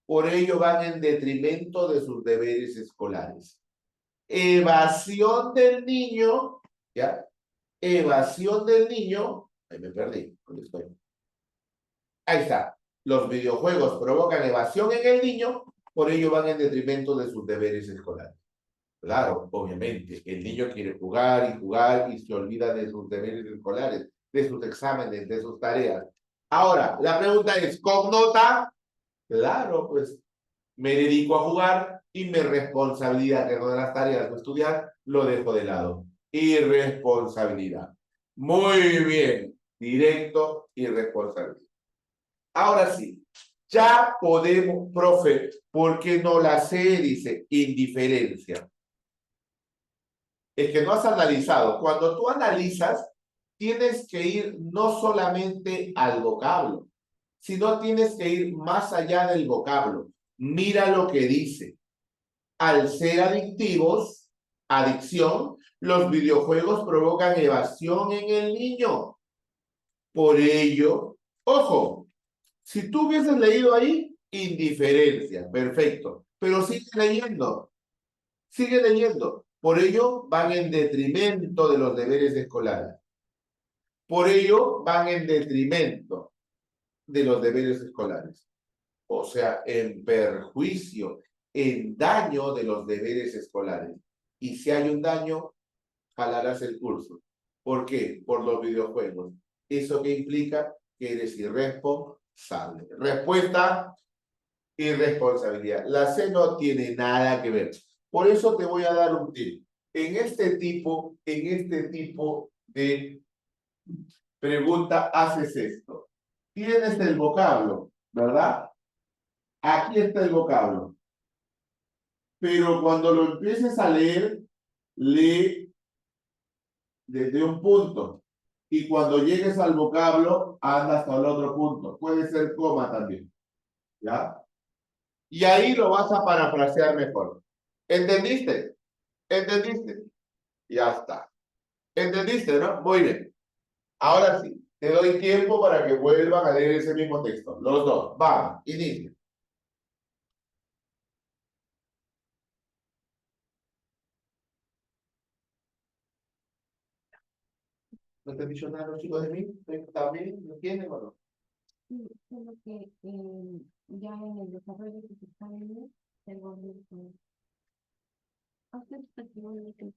por ello van en detrimento de sus deberes escolares. Evasión del niño, ¿ya? Evasión del niño, ahí me perdí, ¿dónde estoy? Ahí está. Los videojuegos provocan evasión en el niño, por ello van en detrimento de sus deberes escolares. Claro, obviamente, el niño quiere jugar y se olvida de sus deberes escolares, de sus exámenes, de sus tareas. Ahora, la pregunta es, ¿con nota? Claro, pues me dedico a jugar y mi responsabilidad, que no de las tareas de estudiar, lo dejo de lado. Irresponsabilidad. Muy bien, directo y responsable. Ahora sí, ya podemos, profe, porque no la sé, dice, indiferencia. Es que no has analizado. Cuando tú analizas, tienes que ir no solamente al vocablo, sino tienes que ir más allá del vocablo. Mira lo que dice. Al ser adictivos, adicción, los videojuegos provocan evasión en el niño. Por ello, ojo, si tú hubieses leído ahí, indiferencia, perfecto, pero sigue leyendo. Por ello, van en detrimento de los deberes escolares. Por ello, van en detrimento de los deberes escolares. O sea, en perjuicio, en daño de los deberes escolares. Y si hay un daño, jalarás el curso. ¿Por qué? Por los videojuegos. ¿Eso qué implica? Que eres irresponsable. Respuesta, irresponsabilidad. La C no tiene nada que ver. Por eso te voy a dar un tip. En este tipo de pregunta haces esto. Tienes el vocablo, ¿verdad? Aquí está el vocablo. Pero cuando lo empieces a leer, lee desde un punto. Y cuando llegues al vocablo, anda hasta el otro punto. Puede ser coma también. ¿Ya? Y ahí lo vas a parafrasear mejor. ¿Entendiste? ¿Entendiste? Ya está. ¿Entendiste, no? Muy bien. Ahora sí, te doy tiempo para que vuelvan a leer ese mismo texto. Los dos. Vamos, inicia. ¿No te han dicho nada los chicos de mí? ¿También lo entienden o no? Sí, solo que ya en el desarrollo que se está viendo, se vuelve a hacer de que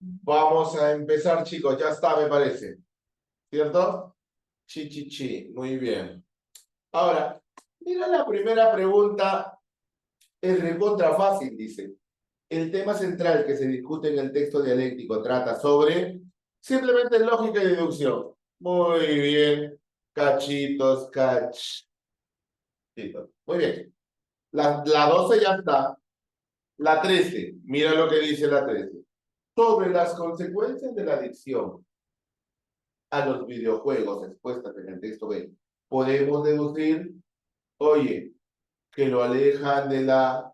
Vamos a empezar, chicos. Ya está, me parece. ¿Cierto? Muy bien. Ahora, mira la primera pregunta. Es recontra fácil, dice. El tema central que se discute en el texto dialéctico trata sobre simplemente lógica y deducción. Muy bien. Cachitos, cachitos. Muy bien. La 12 ya está. La 13. Mira lo que dice la 13. Sobre las consecuencias de la adicción a los videojuegos expuestas en el texto B, podemos deducir, oye, que lo alejan de la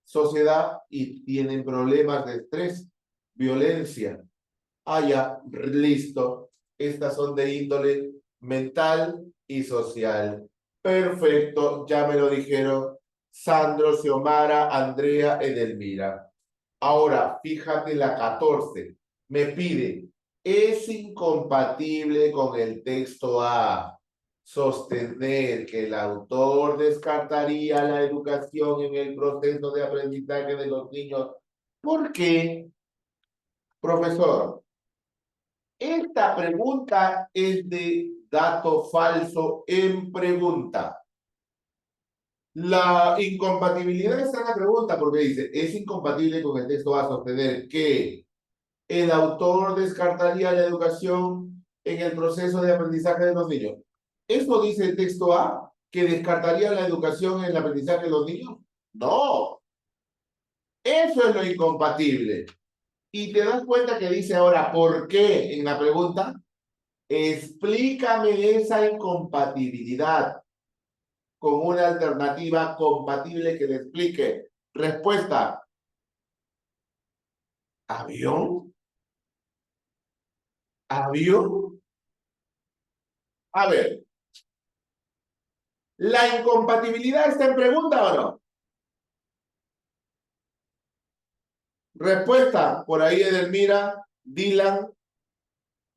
sociedad y tienen problemas de estrés, violencia. Ah, ya, listo. Estas son de índole mental y social. Perfecto, ya me lo dijeron Sandro, Xiomara, Andrea, Edelmira. Ahora, fíjate la 14. Me pide, es incompatible con el texto A sostener que el autor descartaría la educación en el proceso de aprendizaje de los niños. ¿Por qué, profesor? Esta pregunta es de dato falso en pregunta. La incompatibilidad está en la pregunta porque dice, es incompatible con el texto A sostener que el autor descartaría la educación en el proceso de aprendizaje de los niños. ¿Eso dice el texto A? ¿Que descartaría la educación en el aprendizaje de los niños? No, eso es lo incompatible. Y te das cuenta que dice ahora, ¿por qué? En la pregunta, explícame esa incompatibilidad con una alternativa compatible que le explique. Respuesta, ¿avión? ¿Avión? A ver, ¿la incompatibilidad está en pregunta o no? Respuesta, por ahí Edelmira, Dylan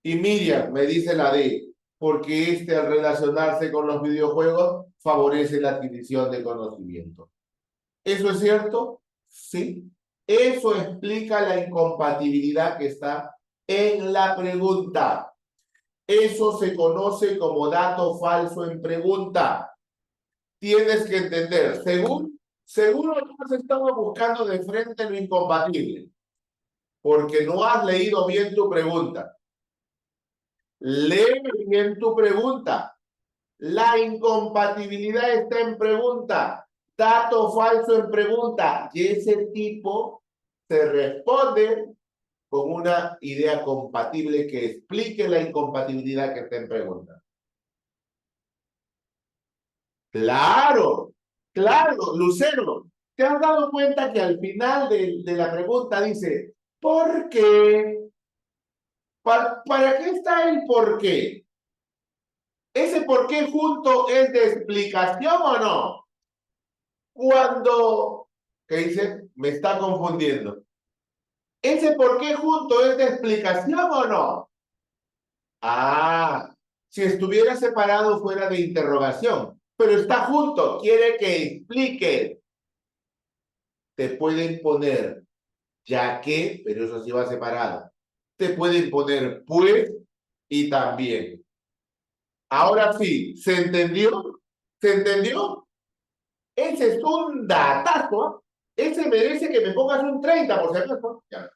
y Miriam, me dice la D, porque al relacionarse con los videojuegos favorece la adquisición de conocimiento. ¿Eso es cierto? Sí. Eso explica la incompatibilidad que está en la pregunta. Eso se conoce como dato falso en pregunta. Tienes que entender, seguro no has estado buscando de frente lo incompatible, porque no has leído bien tu pregunta. Lee bien tu pregunta. La incompatibilidad está en pregunta. Dato falso en pregunta. Y ese tipo se responde con una idea compatible que explique la incompatibilidad que está en pregunta. Claro, claro, Lucero. ¿Te has dado cuenta que al final de la pregunta dice, ¿por qué? ¿Para qué está el por qué? ¿Ese por qué junto es de explicación o no? Cuando, ¿qué dice? Me está confundiendo. ¿Ese por qué junto es de explicación o no? Ah, si estuviera separado fuera de interrogación, pero está junto, quiere que explique. Te pueden poner ya que, pero eso sí va separado. Te pueden poner pues y también. Ahora sí, ¿se entendió? ¿Se entendió? Ese es un datazo. Ese merece que me pongas un 30 por si acaso. Ya.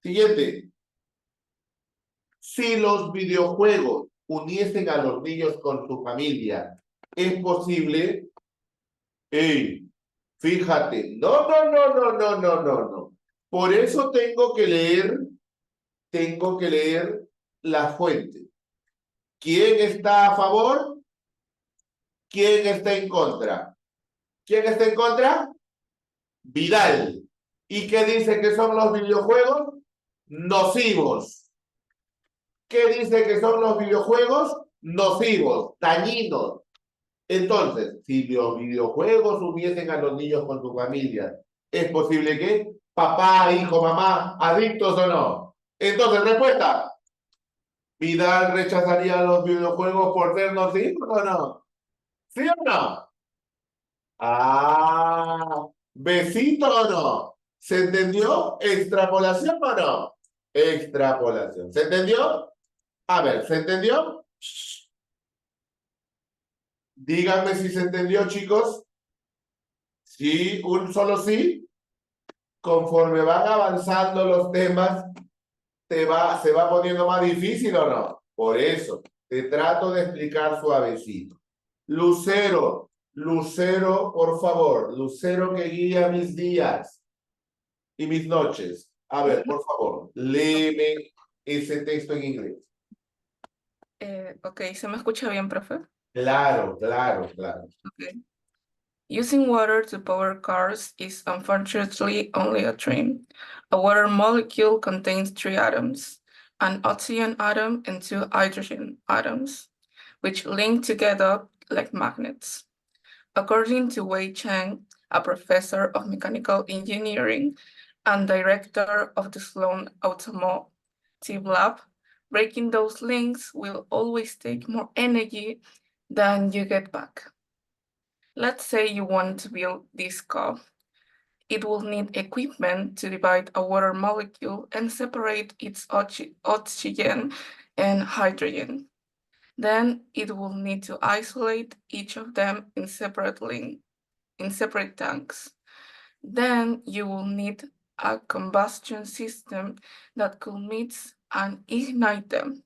Siguiente. Si los videojuegos uniesen a los niños con su familia, ¿es posible? Ey, fíjate. No, no, no, no, no, no, no, no. Por eso tengo que leer la fuente. ¿Quién está a favor? ¿Quién está en contra? ¿Quién está en contra? Vidal. ¿Y qué dice que son los videojuegos? Nocivos. ¿Qué dice que son los videojuegos? Nocivos, dañinos. Entonces, si los videojuegos hubiesen a los niños con su familia, ¿es posible que papá, hijo, mamá, adictos o no? Entonces, respuesta. ¿Vidal rechazaría los videojuegos por ser nocivos o no? ¿Sí o no? Ah, ¿besito o no? ¿Se entendió? ¿Extrapolación o no? Extrapolación. ¿Se entendió? A ver, ¿se entendió? Díganme si se entendió, chicos. Sí, un solo sí. Conforme van avanzando los temas, se va poniendo más difícil o no. Por eso, te trato de explicar suavecito. Lucero, Lucero, por favor. Lucero que guía mis días y mis noches. A ver, por favor, léeme ese texto en inglés. Ok, ¿se me escucha bien, profe? Claro, claro, claro. Okay. Using water to power cars is unfortunately only a dream. A water molecule contains 3 atoms, an oxygen atom and 2 hydrogen atoms, which link together like magnets. According to Wei Chang, a professor of mechanical engineering and director of the Sloan Automotive Lab, breaking those links will always take more energy than you get back. Let's say you want to build this car. It will need equipment to divide a water molecule and separate its oxygen and hydrogen. Then it will need to isolate each of them in separate tanks. Then you will need a combustion system that could mix and ignite them,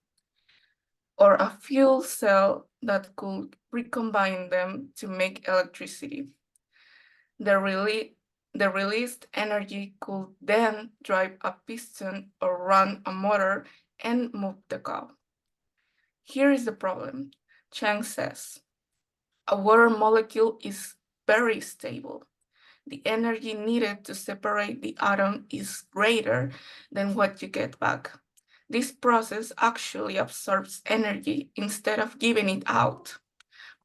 or a fuel cell that could recombine them to make electricity. The released energy could then drive a piston or run a motor and move the car. Here is the problem, Chang says. A water molecule is very stable. The energy needed to separate the atom is greater than what you get back. This process actually absorbs energy instead of giving it out.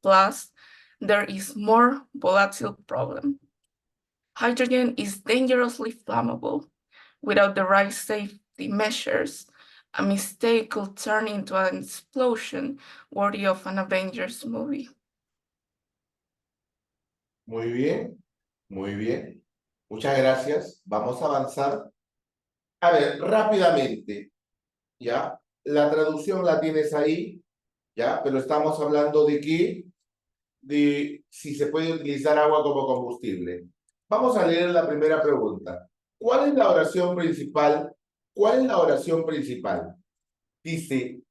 Plus, there is more volatile problem. Hydrogen is dangerously flammable. Without the right safety measures, a mistake could turn into an explosion worthy of an Avengers movie. Muy bien, muy bien. Muchas gracias. Vamos a avanzar. A ver, rápidamente, ¿ya? La traducción la tienes ahí, ¿ya? Pero estamos hablando de qué, de si se puede utilizar agua como combustible. Vamos a leer la primera pregunta. ¿Cuál es la oración principal? ¿Cuál es la oración principal? Dice,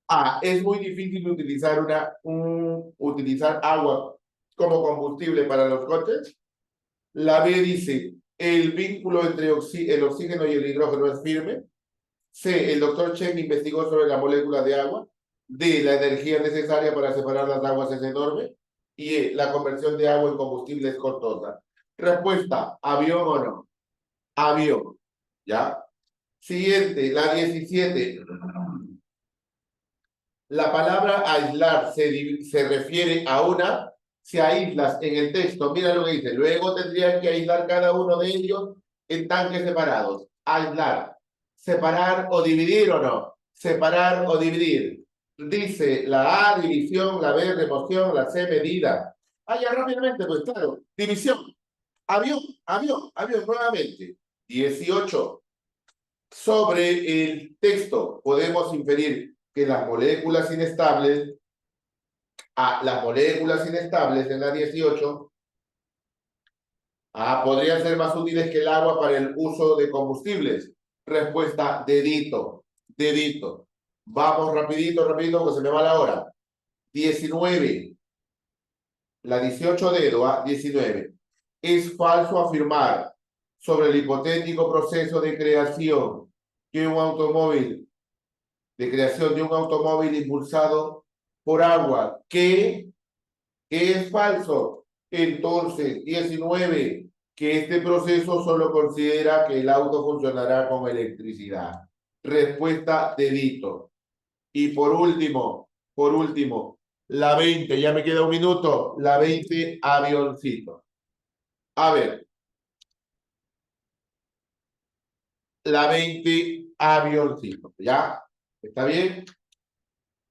A, es muy difícil utilizar, utilizar agua como combustible para los coches. La B dice, el vínculo entre el oxígeno y el hidrógeno es firme. C, el doctor Chen investigó sobre la molécula de agua. D, la energía necesaria para separar las aguas es enorme. Y E, la conversión de agua en combustible es costosa. Respuesta, ¿avión o no? Avión, ¿ya? Siguiente, la 17. La palabra aislar se refiere a una, si aíslas en el texto, mira lo que dice, luego tendrían que aislar cada uno de ellos en tanques separados. Aislar, separar o dividir o no, separar o dividir. Dice la A, división, la B, remoción, la C, medida. Ya rápidamente, pues claro, división, avión, nuevamente. 18. Sobre el texto podemos inferir que las moléculas inestables, en la 18, podrían ser más útiles que el agua para el uso de combustibles. Respuesta, dedito. Vamos rapidito, porque se me va la hora. 19. La 18 dedo, 19. Es falso afirmar sobre el hipotético proceso de creación de un automóvil impulsado por agua, que es falso. Entonces, 19, que este proceso solo considera que el auto funcionará con electricidad. Respuesta, dedito. Y por último, la 20, ya me queda un minuto, la 20, avioncito. A ver. La 20, avioncito, ¿ya? ¿Está bien?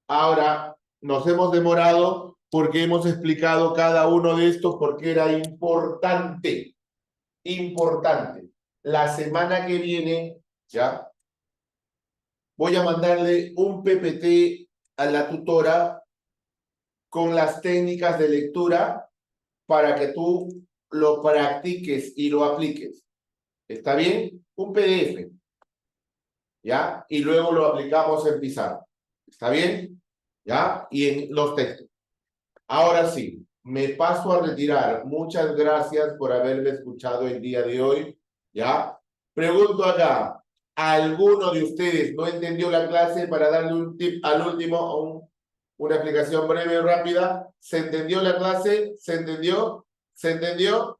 Ahora, nos hemos demorado porque hemos explicado cada uno de estos porque era importante. Importante. La semana que viene, ¿ya? Voy a mandarle un PPT a la tutora con las técnicas de lectura para que tú lo practiques y lo apliques. ¿Está bien? Un PDF. ¿Ya? Y luego lo aplicamos en pizarra. ¿Está bien? ¿Ya? Y en los textos. Ahora sí, me paso a retirar. Muchas gracias por haberme escuchado el día de hoy. ¿Ya? Pregunto acá, ¿alguno de ustedes no entendió la clase para darle un tip al último, una explicación breve y rápida? ¿Se entendió la clase? ¿Se entendió? ¿Se entendió?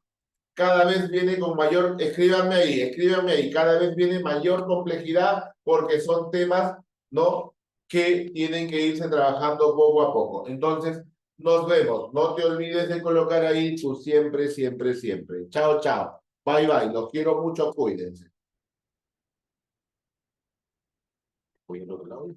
Cada vez viene con mayor, escríbanme ahí, cada vez viene mayor complejidad porque son temas, ¿no? Que tienen que irse trabajando poco a poco. Entonces, nos vemos. No te olvides de colocar ahí tu siempre, siempre, siempre. Chao, chao. Bye, bye. Los quiero mucho. Cuídense. Voy al otro lado.